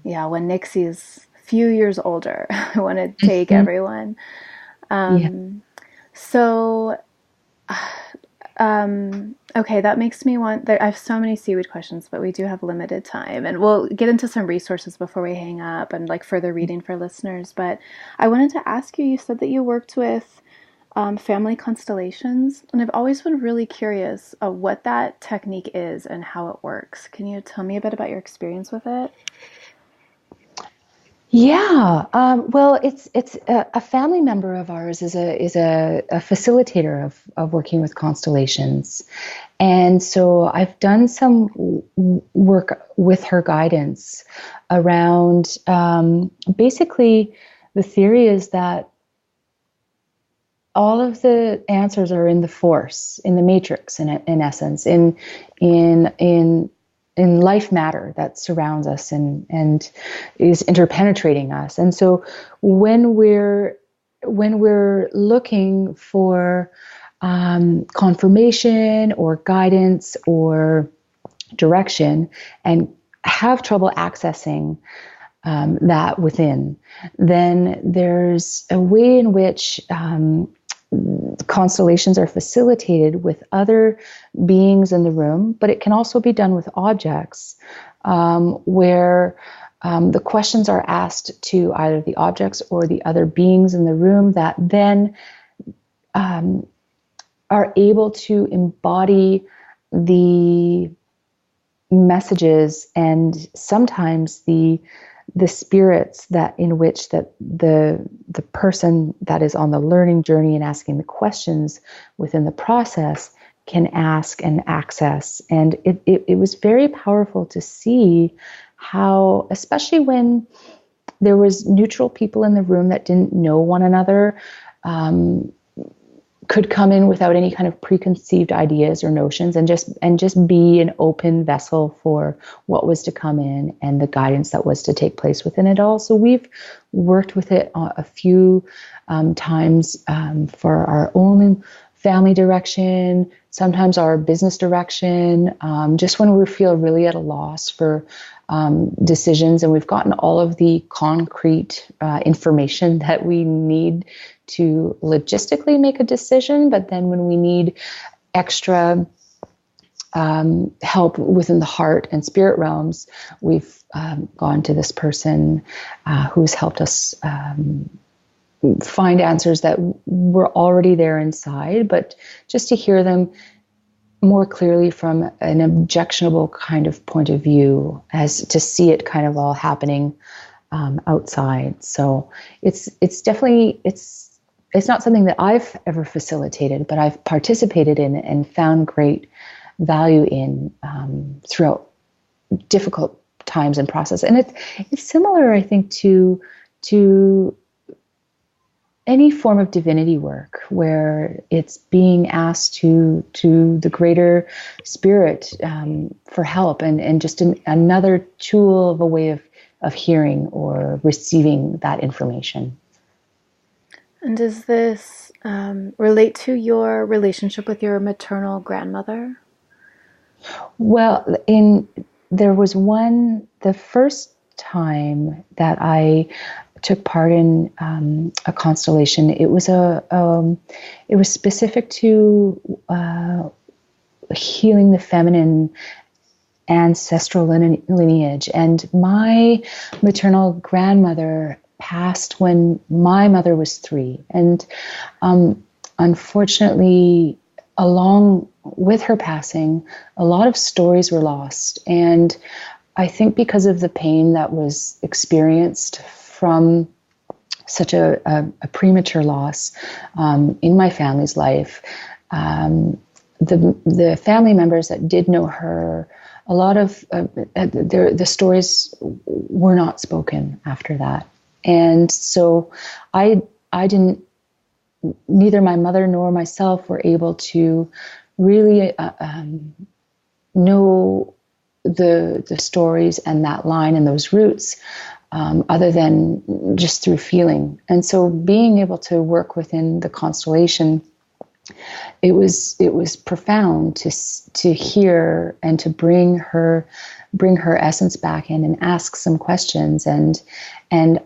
yeah, when Nixie's a few years older, I want to take everyone. So, okay, that makes me want. I have so many seaweed questions, but we do have limited time, and we'll get into some resources before we hang up and like further reading for listeners. But I wanted to ask you. You said that you worked with family constellations, and I've always been really curious of what that technique is and how it works. Can you tell me a bit about your experience with it? Yeah, well, it's a family member of ours is a facilitator of working with constellations, and so I've done some work with her guidance around, basically the theory is that all of the answers are in the force, in the matrix, in essence, in life matter that surrounds us and is interpenetrating us. And so when we're looking for confirmation or guidance or direction and have trouble accessing that within, then there's a way in which constellations are facilitated with other beings in the room, but it can also be done with objects, where the questions are asked to either the objects or the other beings in the room that then are able to embody the messages and sometimes the spirits that in which that the person that is on the learning journey and asking the questions within the process can ask and access. And it was very powerful to see how, especially when there was neutral people in the room that didn't know one another, could come in without any kind of preconceived ideas or notions and just be an open vessel for what was to come in and the guidance that was to take place within it all. So we've worked with it a few times for our own family direction, sometimes our business direction, just when we feel really at a loss for decisions and we've gotten all of the concrete information that we need to logistically make a decision, but then when we need extra help within the heart and spirit realms, we've gone to this person who's helped us find answers that were already there inside, but just to hear them more clearly from an objectionable kind of point of view, as to see it kind of all happening outside. So it's definitely, it's not something that I've ever facilitated, but I've participated in and found great value in throughout difficult times and process. And it's similar, I think, to any form of divinity work where it's being asked to the greater spirit for help and just another tool of a way of hearing or receiving that information. And does this relate to your relationship with your maternal grandmother? Well, there was the first time that I took part in a constellation. It was it was specific to healing the feminine ancestral lineage, and my maternal grandmother passed when my mother was 3, and unfortunately, along with her passing, a lot of stories were lost, and I think because of the pain that was experienced from such a premature loss in my family's life, the family members that did know her, a lot of the stories were not spoken after that, and so I didn't. Neither my mother nor myself were able to really know the stories and that line and those roots, other than just through feeling. And so being able to work within the constellation, it was profound to hear and to bring her essence back in and ask some questions. And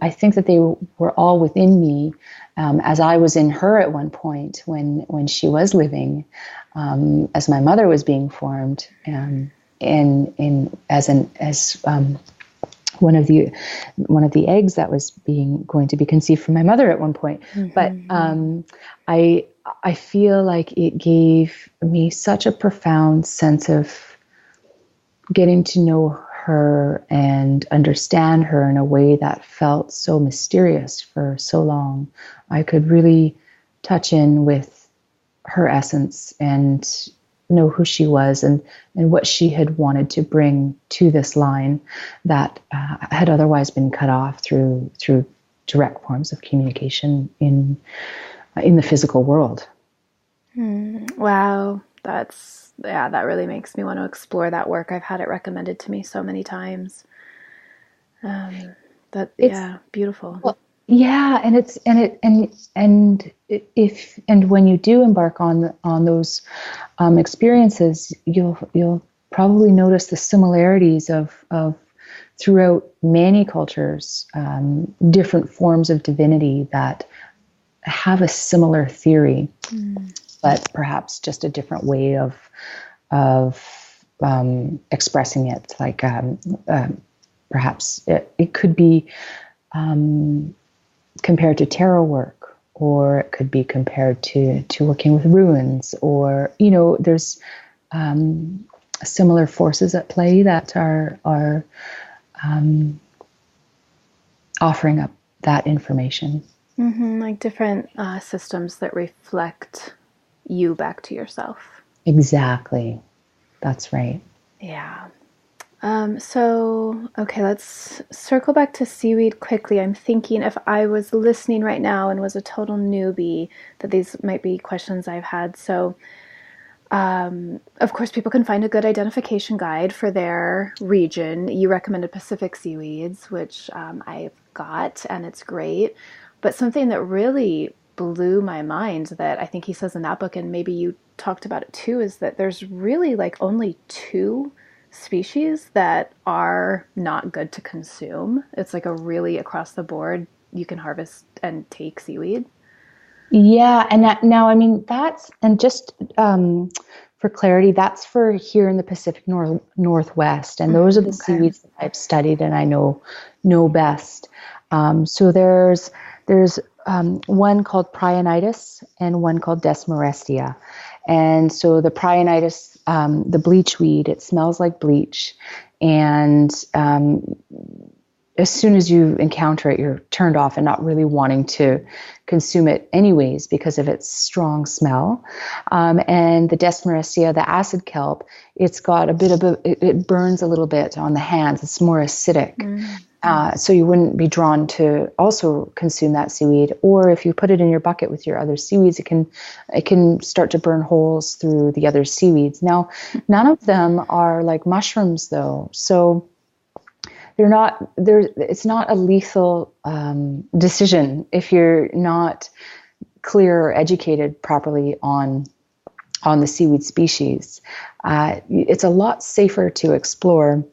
I think that they were all within me, as I was in her at one point when she was living, as my mother was being formed, as one of the eggs that was going to be conceived from my mother at one point. Mm-hmm. But I feel like it gave me such a profound sense of getting to know her and understand her in a way that felt so mysterious for so long. I could really touch in with her essence and know who she was and what she had wanted to bring to this line that had otherwise been cut off through direct forms of communication in the physical world. Wow, that really makes me want to explore that work. I've had it recommended to me so many times. Beautiful. Well, yeah, and when you do embark on those experiences, you'll probably notice the similarities of throughout many cultures, different forms of divinity that have a similar theory, but perhaps just a different way of expressing it. Like perhaps it could be compared to tarot work, or it could be compared to working with ruins, or there's similar forces at play that are offering up that information. Mm-hmm, like different systems that reflect you back to yourself. Exactly. That's right. Yeah. Okay, let's circle back to Seaweed quickly. I'm thinking if I was listening right now and was a total newbie, that these might be questions I've had. So, of course, people can find a good identification guide for their region. You recommended Pacific Seaweeds, which I've got, and it's great. But something that really blew my mind that I think he says in that book, and maybe you talked about it too, is that there's really like only 2 species that are not good to consume. It's like a really across the board, you can harvest and take seaweed. Yeah, and now I mean that's, and just for clarity, that's for here in the Pacific Northwest, and those are the seaweeds that I've studied and I know best. So there's one called Prionitis and one called Desmorestia. And so the Prionitis, the bleach weed, it smells like bleach. And as soon as you encounter it, you're turned off and not really wanting to consume it anyways because of its strong smell. And the Desmorestia, the acid kelp, it's got a bit of it burns a little bit on the hands. It's more acidic. So you wouldn't be drawn to also consume that seaweed. Or if you put it in your bucket with your other seaweeds, it can start to burn holes through the other seaweeds. Now, none of them are like mushrooms, though. So they're not there. It's not a lethal decision if you're not clear or educated properly on the seaweed species. It's a lot safer to explore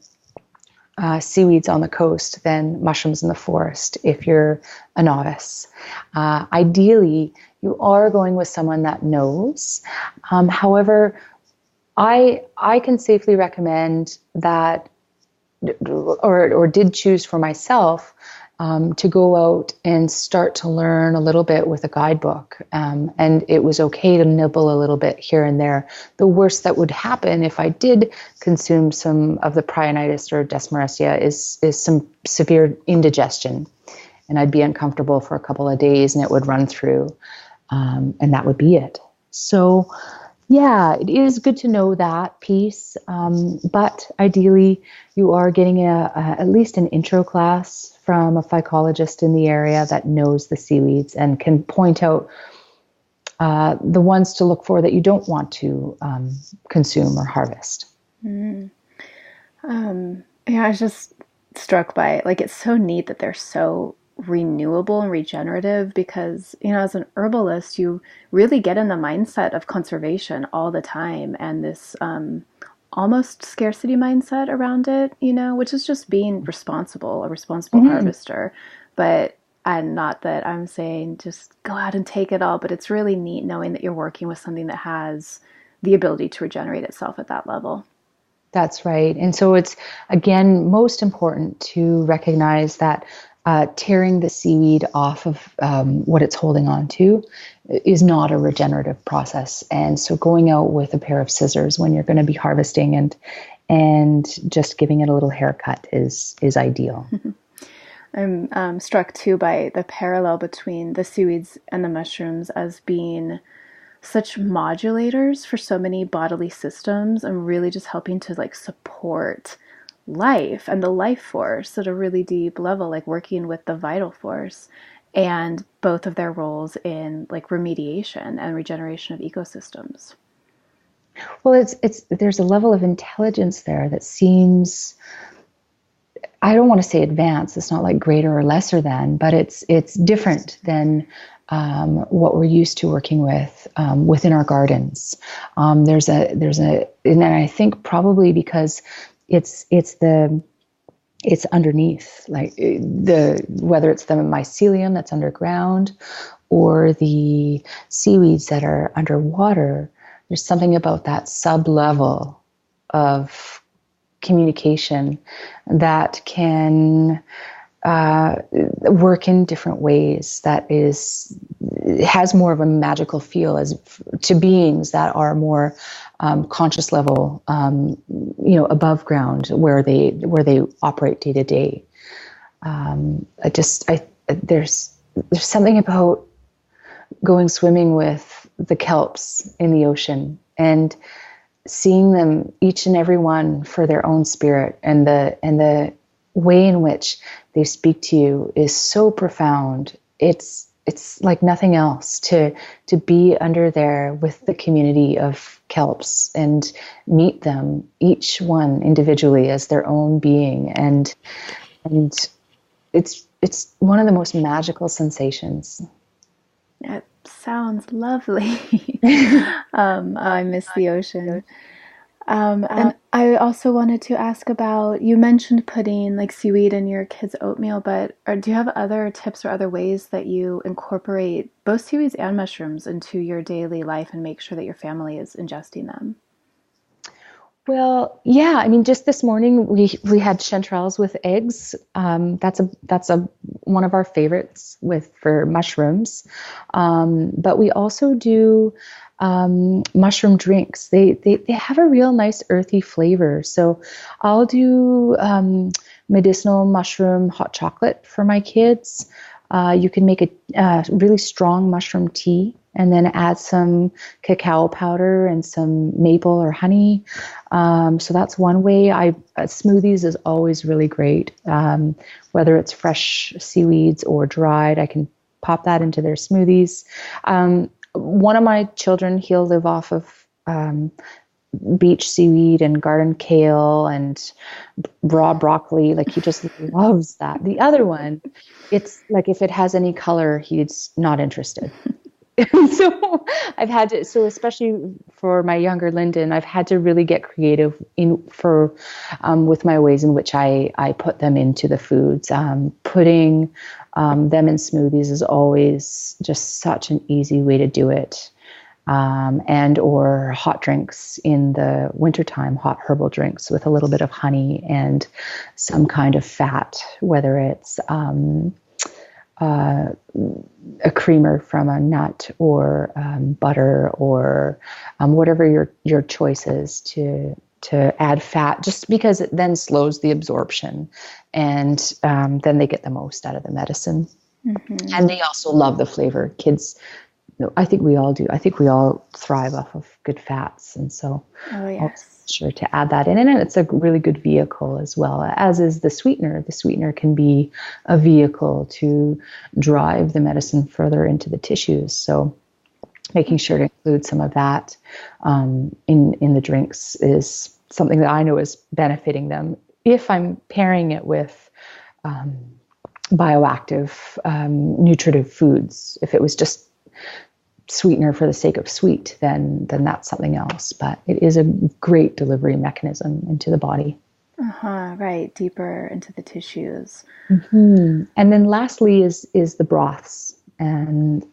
seaweeds on the coast than mushrooms in the forest if you're a novice. Ideally, you are going with someone that knows. However, I can safely recommend that, or did choose for myself, to go out and start to learn a little bit with a guidebook. And it was okay to nibble a little bit here and there. The worst that would happen if I did consume some of the Prionitis or Desmaresia is some severe indigestion. And I'd be uncomfortable for a couple of days and it would run through. And that would be it. So yeah, it is good to know that piece. But ideally, you are getting at least an intro class from a phycologist in the area that knows the seaweeds and can point out the ones to look for that you don't want to consume or harvest. Yeah, I was just struck by it. Like, it's so neat that they're so renewable and regenerative because, as an herbalist, you really get in the mindset of conservation all the time and this almost scarcity mindset around it, which is just being a responsible harvester. But and not that I'm saying just go out and take it all, but it's really neat knowing that you're working with something that has the ability to regenerate itself at that level. That's right. And so it's, again, most important to recognize that tearing the seaweed off of what it's holding on to is not a regenerative process. And so going out with a pair of scissors when you're going to be harvesting and just giving it a little haircut is ideal. I'm struck too by the parallel between the seaweeds and the mushrooms as being such modulators for so many bodily systems and really just helping to support life and the life force at a really deep level, like working with the vital force, and both of their roles in remediation and regeneration of ecosystems. Well, there's a level of intelligence there that seems, I don't want to say advanced, it's not like greater or lesser than, but it's different than what we're used to working with within our gardens. There's a, and I think probably because it's underneath, whether it's the mycelium that's underground or the seaweeds that are underwater, there's something about that sub-level of communication that can work in different ways that has more of a magical feel to beings that are more conscious level, above ground where they operate day to day. There's something about going swimming with the kelps in the ocean and seeing them, each and every one, for their own spirit, and the way in which they speak to you is so profound. It's like nothing else to be under there with the community of kelps and meet them, each one individually as their own being, and it's one of the most magical sensations. It sounds lovely. I miss the ocean. And I also wanted to ask about, you mentioned putting seaweed in your kids' oatmeal, but do you have other tips or other ways that you incorporate both seaweeds and mushrooms into your daily life and make sure that your family is ingesting them? Well, yeah. I mean, just this morning we had chanterelles with eggs. That's one of our favorites for mushrooms. But we also do mushroom drinks. They have a real nice earthy flavor. So I'll do medicinal mushroom hot chocolate for my kids. You can make a really strong mushroom tea and then add some cacao powder and some maple or honey. So that's one way. Smoothies is always really great. Whether it's fresh seaweeds or dried, I can pop that into their smoothies. One of my children, he'll live off of beach seaweed and garden kale and raw broccoli. Like, he just loves that. The other one, it's like if it has any color, he's not interested. So I've had to, so especially for my younger Lyndon, I've had to really get creative with my ways in which I put them into the foods. Putting them in smoothies is always just such an easy way to do it. And or hot drinks in the wintertime, hot herbal drinks with a little bit of honey and some kind of fat, whether it's a creamer from a nut or butter or whatever your choice is to add fat, just because it then slows the absorption, and then they get the most out of the medicine. Mm-hmm. And they also love the flavor. Kids, I think we all do. I think we all thrive off of good fats, and so sure to add that in. And it's a really good vehicle as well, as is the sweetener. The sweetener can be a vehicle to drive the medicine further into the tissues. So making sure to include some of that in the drinks is something that I know is benefiting them. If I'm pairing it with bioactive, nutritive foods, if it was just sweetener for the sake of sweet, then that's something else. But it is a great delivery mechanism into the body. Right, deeper into the tissues. Mm-hmm. And then lastly is the broths, and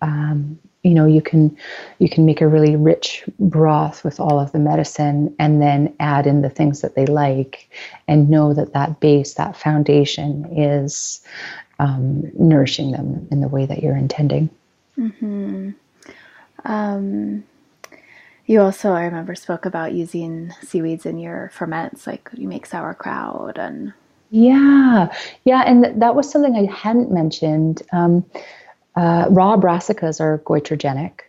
you can make a really rich broth with all of the medicine, and then add in the things that they like, and know that base, that foundation, is nourishing them in the way that you're intending. Mm-hmm. You also, I remember, spoke about using seaweeds in your ferments, like you make sauerkraut and... Yeah. And that was something I hadn't mentioned. Raw brassicas are goitrogenic,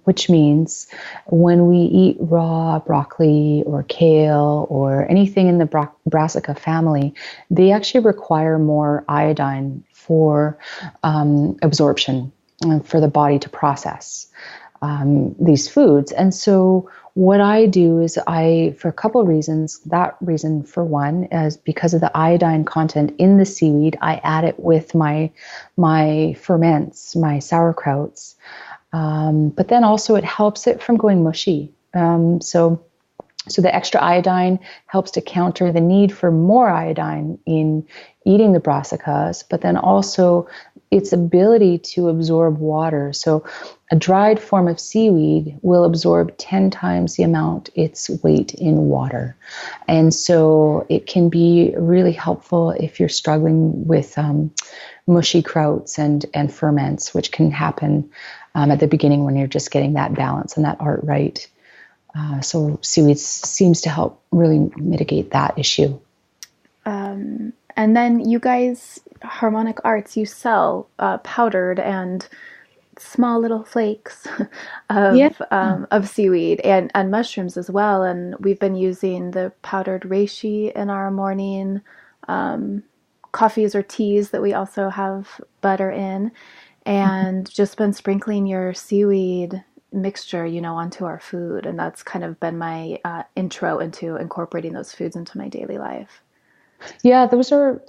which means when we eat raw broccoli or kale or anything in the brassica family, they actually require more iodine for absorption, for the body to process these foods. And so what I do is for a couple of reasons, that reason for one is because of the iodine content in the seaweed, I add it with my ferments, my sauerkrauts. But then also it helps it from going mushy. So the extra iodine helps to counter the need for more iodine in eating the brassicas, but then also its ability to absorb water. So a dried form of seaweed will absorb 10 times the amount its weight in water. And so it can be really helpful if you're struggling with mushy krauts and ferments, which can happen at the beginning when you're just getting that balance and that art right. So seaweeds seems to help really mitigate that issue. And then you guys, Harmonic Arts, you sell powdered and small little flakes of seaweed and mushrooms as well. And we've been using the powdered reishi in our morning coffees or teas that we also have butter in, and just been sprinkling your seaweed mixture, onto our food. And that's kind of been my intro into incorporating those foods into my daily life. Yeah, those are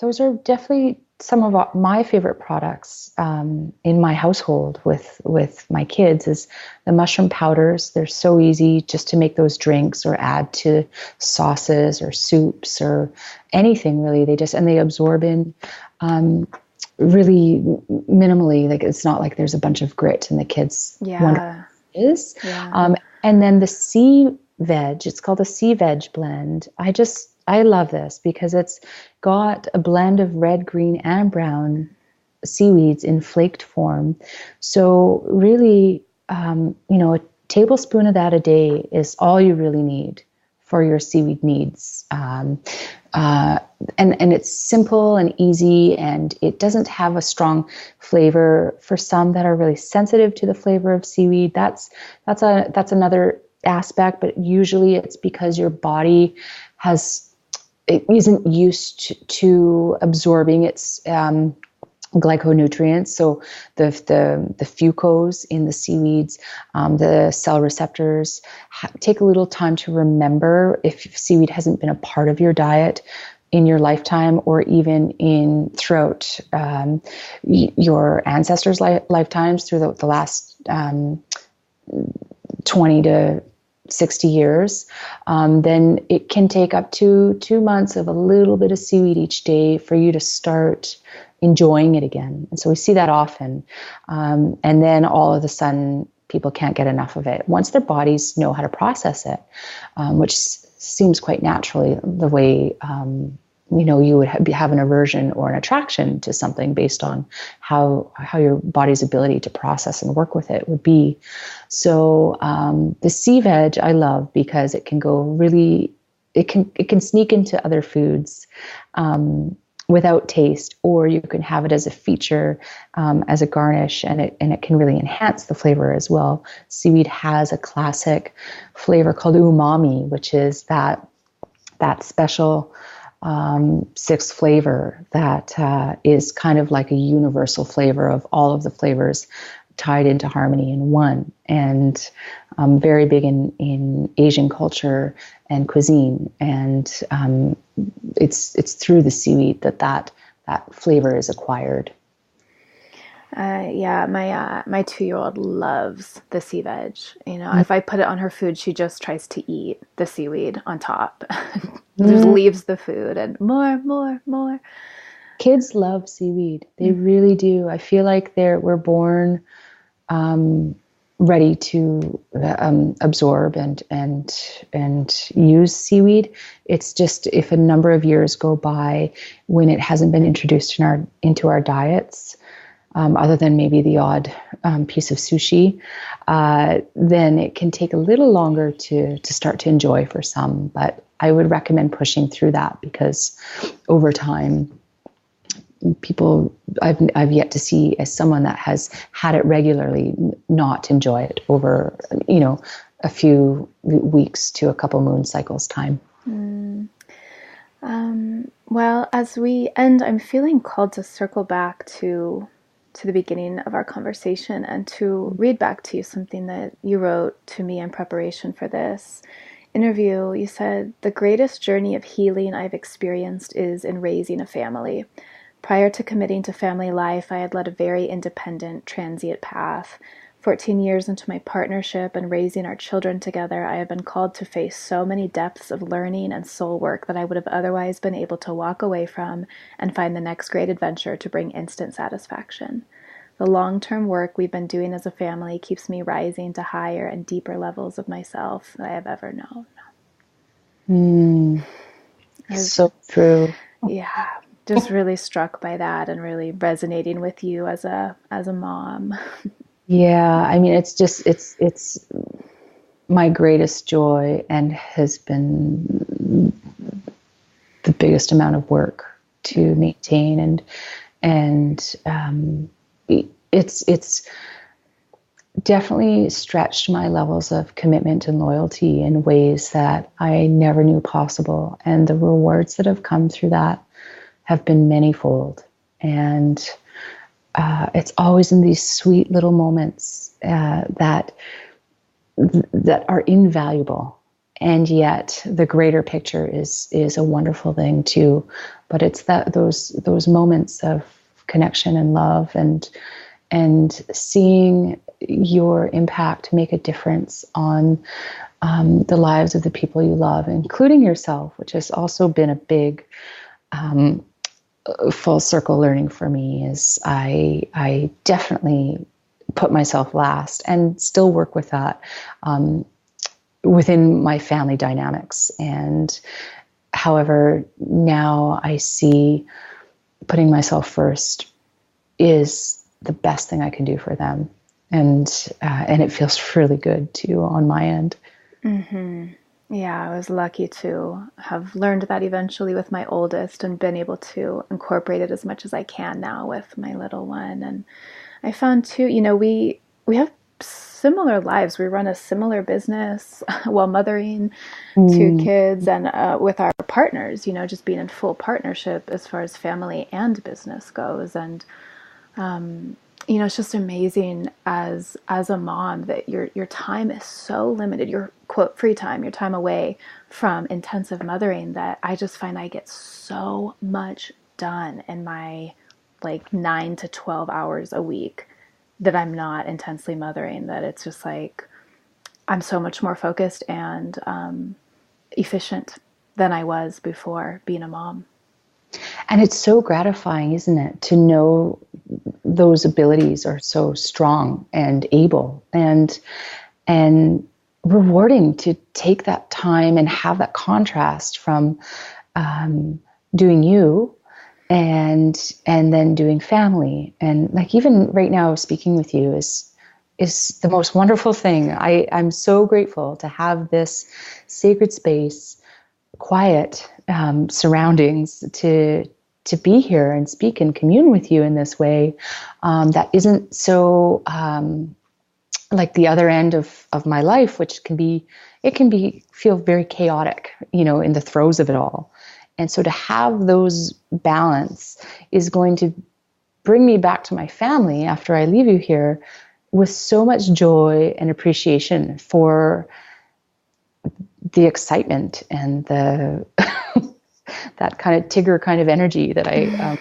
definitely some of my favorite products in my household with my kids is the mushroom powders. They're so easy just to make those drinks or add to sauces or soups or anything really. They absorb in really minimally. Like, it's not like there's a bunch of grit and the kids wonder what it is. Yeah. And then the sea veg, it's called a sea veg blend. I love this because it's got a blend of red, green, and brown seaweeds in flaked form. So really, a tablespoon of that a day is all you really need for your seaweed needs. and it's simple and easy, and it doesn't have a strong flavor. For some that are really sensitive to the flavor of seaweed, that's another aspect. But usually it's because your body it isn't used to absorbing its glyconutrients. So the fucose in the seaweeds, the cell receptors take a little time to remember if seaweed hasn't been a part of your diet in your lifetime, or even throughout your ancestors' lifetimes, through the last 20 to 60 years, then it can take up to 2 months of a little bit of seaweed each day for you to start enjoying it again. And so we see that often. And then all of a sudden, people can't get enough of it once their bodies know how to process it, which seems quite naturally the way you would have an aversion or an attraction to something based on how your body's ability to process and work with it would be. So the sea veg I love because it can go really, it can sneak into other foods without taste, or you can have it as a feature, as a garnish, and it can really enhance the flavor as well. Seaweed has a classic flavor called umami, which is that special sixth flavor that is kind of like a universal flavor of all of the flavors tied into harmony in one, and very big in Asian culture and cuisine. And it's through the seaweed that flavor is acquired. My 2-year-old loves the sea veg. If I put it on her food, she just tries to eat the seaweed on top. Just leaves the food and more. Kids love seaweed. They really do. I feel like we're born ready to absorb and use seaweed. It's just if a number of years go by when it hasn't been introduced into our diets, other than maybe the odd piece of sushi, then it can take a little longer to start to enjoy for some. But I would recommend pushing through that, because over time, people I've yet to see as someone that has had it regularly not enjoy it over a few weeks to a couple moon cycles time. Well, as we end, I'm feeling called to circle back to the beginning of our conversation and to read back to you something that you wrote to me in preparation for this interview. You said, "The greatest journey of healing I've experienced is in raising a family. Prior to committing to family life, I had led a very independent, transient path. 14 years into my partnership and raising our children together, I have been called to face so many depths of learning and soul work that I would have otherwise been able to walk away from and find the next great adventure to bring instant satisfaction. The long-term work we've been doing as a family keeps me rising to higher and deeper levels of myself than I have ever known." So true. Yeah, just really struck by that and really resonating with you as a mom. Yeah, I mean, it's my greatest joy and has been the biggest amount of work to maintain, and it's definitely stretched my levels of commitment and loyalty in ways that I never knew possible, and the rewards that have come through that have been manyfold. And it's always in these sweet little moments that are invaluable, and yet the greater picture is a wonderful thing too. But it's those moments of connection and love, and seeing your impact make a difference on the lives of the people you love, including yourself, which has also been a big full circle learning for me. Is I definitely put myself last and still work with that within my family dynamics. And however, now I see putting myself first is the best thing I can do for them. And it feels really good too on my end. Mm-hmm. Yeah, I was lucky to have learned that eventually with my oldest and been able to incorporate it as much as I can now with my little one. And I found too, we have similar lives. We run a similar business while mothering two Mm. kids and with our partners, just being in full partnership as far as family and business goes. And it's just amazing as a mom that your time is so limited, your quote free time, your time away from intensive mothering, that I just find I get so much done in my like 9 to 12 hours a week that I'm not intensely mothering, that it's just like I'm so much more focused and efficient than I was before being a mom. And it's so gratifying, isn't it, to know those abilities are so strong and able, and rewarding to take that time and have that contrast from doing you and then doing family. And like even right now speaking with you is the most wonderful thing. I'm so grateful to have this sacred space, quiet surroundings to be here and speak and commune with you in this way, that isn't so like the other end of my life, which can be feel very chaotic, in the throes of it all. And so to have those balance is going to bring me back to my family after I leave you here with so much joy and appreciation for the excitement and the that kind of Tigger kind of energy that I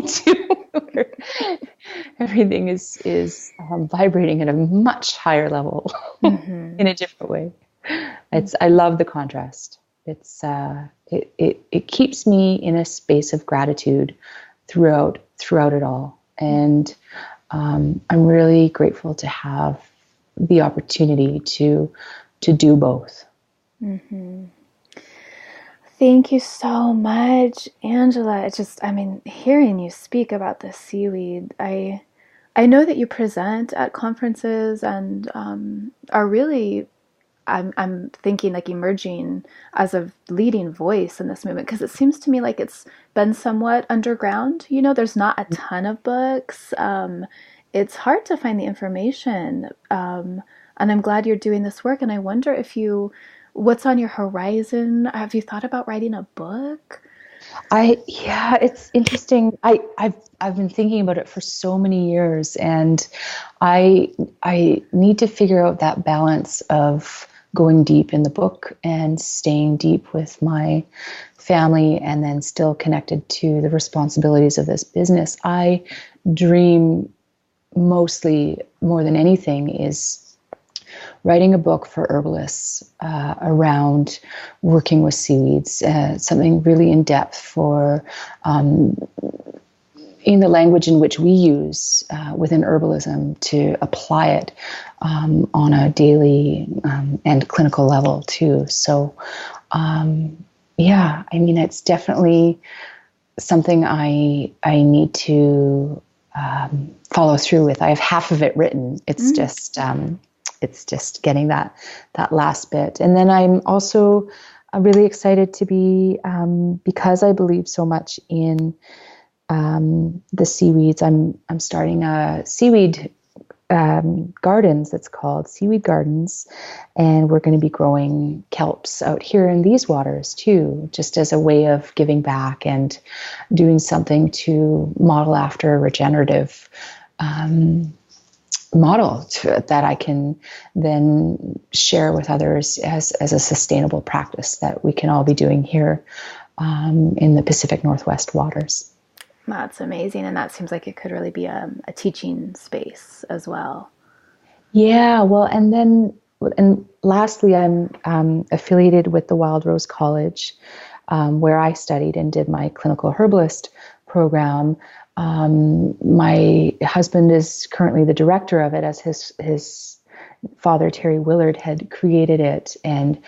to. Everything is vibrating at a much higher level in a different way. I love the contrast. It keeps me in a space of gratitude throughout it all, and I'm really grateful to have the opportunity to do both. Mm-hmm. Thank you so much, Angela. Hearing you speak about the seaweed, I know that you present at conferences and are really, I'm thinking like emerging as a leading voice in this movement, because it seems to me like it's been somewhat underground. There's not a ton of books. It's hard to find the information. And I'm glad you're doing this work. And I wonder what's on your horizon? Have you thought about writing a book? Yeah, it's interesting. I've been thinking about it for so many years, and I need to figure out that balance of going deep in the book and staying deep with my family, and then still connected to the responsibilities of this business. I dream mostly, more than anything, is writing a book for herbalists around working with seaweeds, something really in depth for in the language in which we use within herbalism, to apply it on a daily and clinical level too. So it's definitely something I need to follow through with. I have half of it written. It's just getting that last bit. And then I'm also really excited to be, because I believe so much in the seaweeds. I'm starting a seaweed gardens. It's called Seaweed Gardens, and we're going to be growing kelps out here in these waters too, just as a way of giving back and doing something to model after a regenerative model that I can then share with others as a sustainable practice that we can all be doing here in the Pacific Northwest waters. That's amazing. And that seems like it could really be a teaching space as well. Yeah, well, and lastly, I'm affiliated with the Wild Rose College, where I studied and did my clinical herbalist program. My husband is currently the director of it, as his father, Terry Willard, had created it, and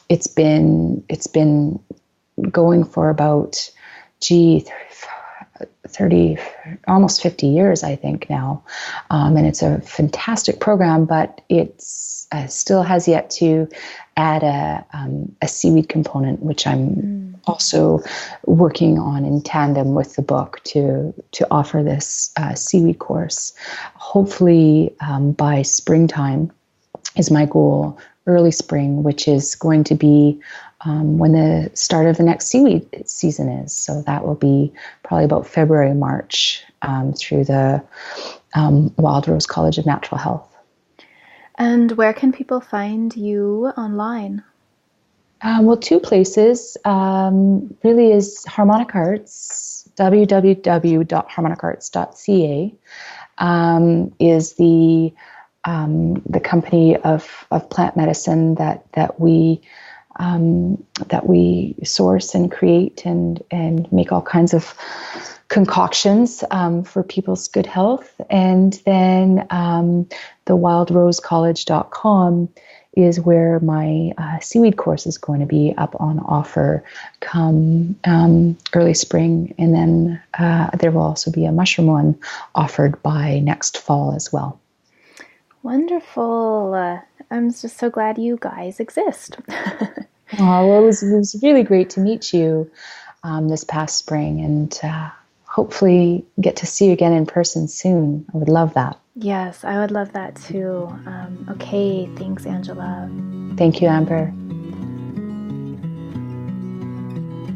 it's been going for about 30, almost 50 years, I think now. And it's a fantastic program, but it's still has yet to add a seaweed component, which I'm also working on in tandem with the book to offer this seaweed course. Hopefully by springtime is my goal, early spring, which is going to be when the start of the next seaweed season is. So that will be probably about February, March through the Wild Rose College of Natural Health. And where can people find you online? Well, two places really is Harmonic Arts, www.harmonicarts.ca is the company of plant medicine that we source and create and make all kinds of concoctions for people's good health. And then the wildrosecollege.com is where my seaweed course is going to be up on offer come early spring. And then there will also be a mushroom one offered by next fall as well. Wonderful. I'm just so glad you guys exist. Well, it was really great to meet you this past spring, and hopefully get to see you again in person soon. I would love that. Yes, I would love that too. Okay, thanks, Angela. Thank you, Amber.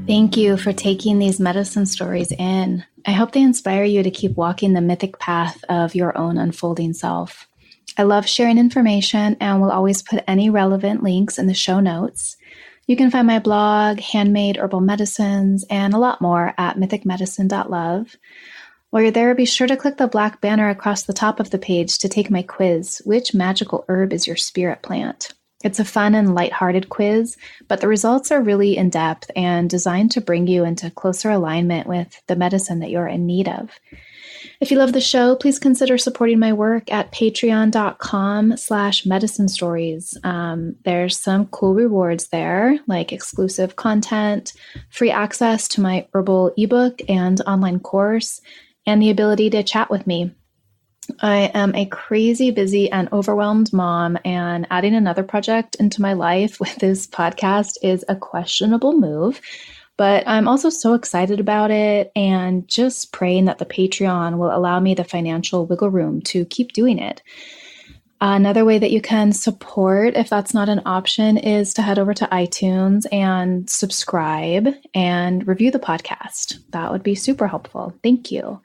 Thank you for taking these medicine stories in. I hope they inspire you to keep walking the mythic path of your own unfolding self. I love sharing information and will always put any relevant links in the show notes. You can find my blog, handmade herbal medicines, and a lot more at mythicmedicine.love. While you're there, be sure to click the black banner across the top of the page to take my quiz, Which Magical Herb is Your Spirit Plant? It's a fun and lighthearted quiz, but the results are really in-depth and designed to bring you into closer alignment with the medicine that you're in need of. If you love the show, please consider supporting my work at patreon.com/medicine stories. There's some cool rewards there, like exclusive content, free access to my herbal ebook and online course, and the ability to chat with me. I am a crazy, busy, and overwhelmed mom, and adding another project into my life with this podcast is a questionable move. But I'm also so excited about it and just praying that the Patreon will allow me the financial wiggle room to keep doing it. Another way that you can support, if that's not an option, is to head over to iTunes and subscribe and review the podcast. That would be super helpful. Thank you.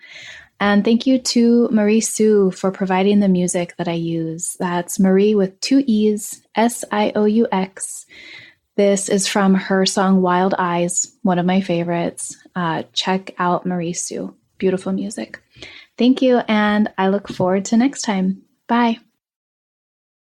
And thank you to Marie Sue for providing the music that I use. That's Marie with 2 E's, Sioux. This is from her song Wild Eyes, one of my favorites. Check out Marie Sue. Beautiful music. Thank you, and I look forward to next time. Bye.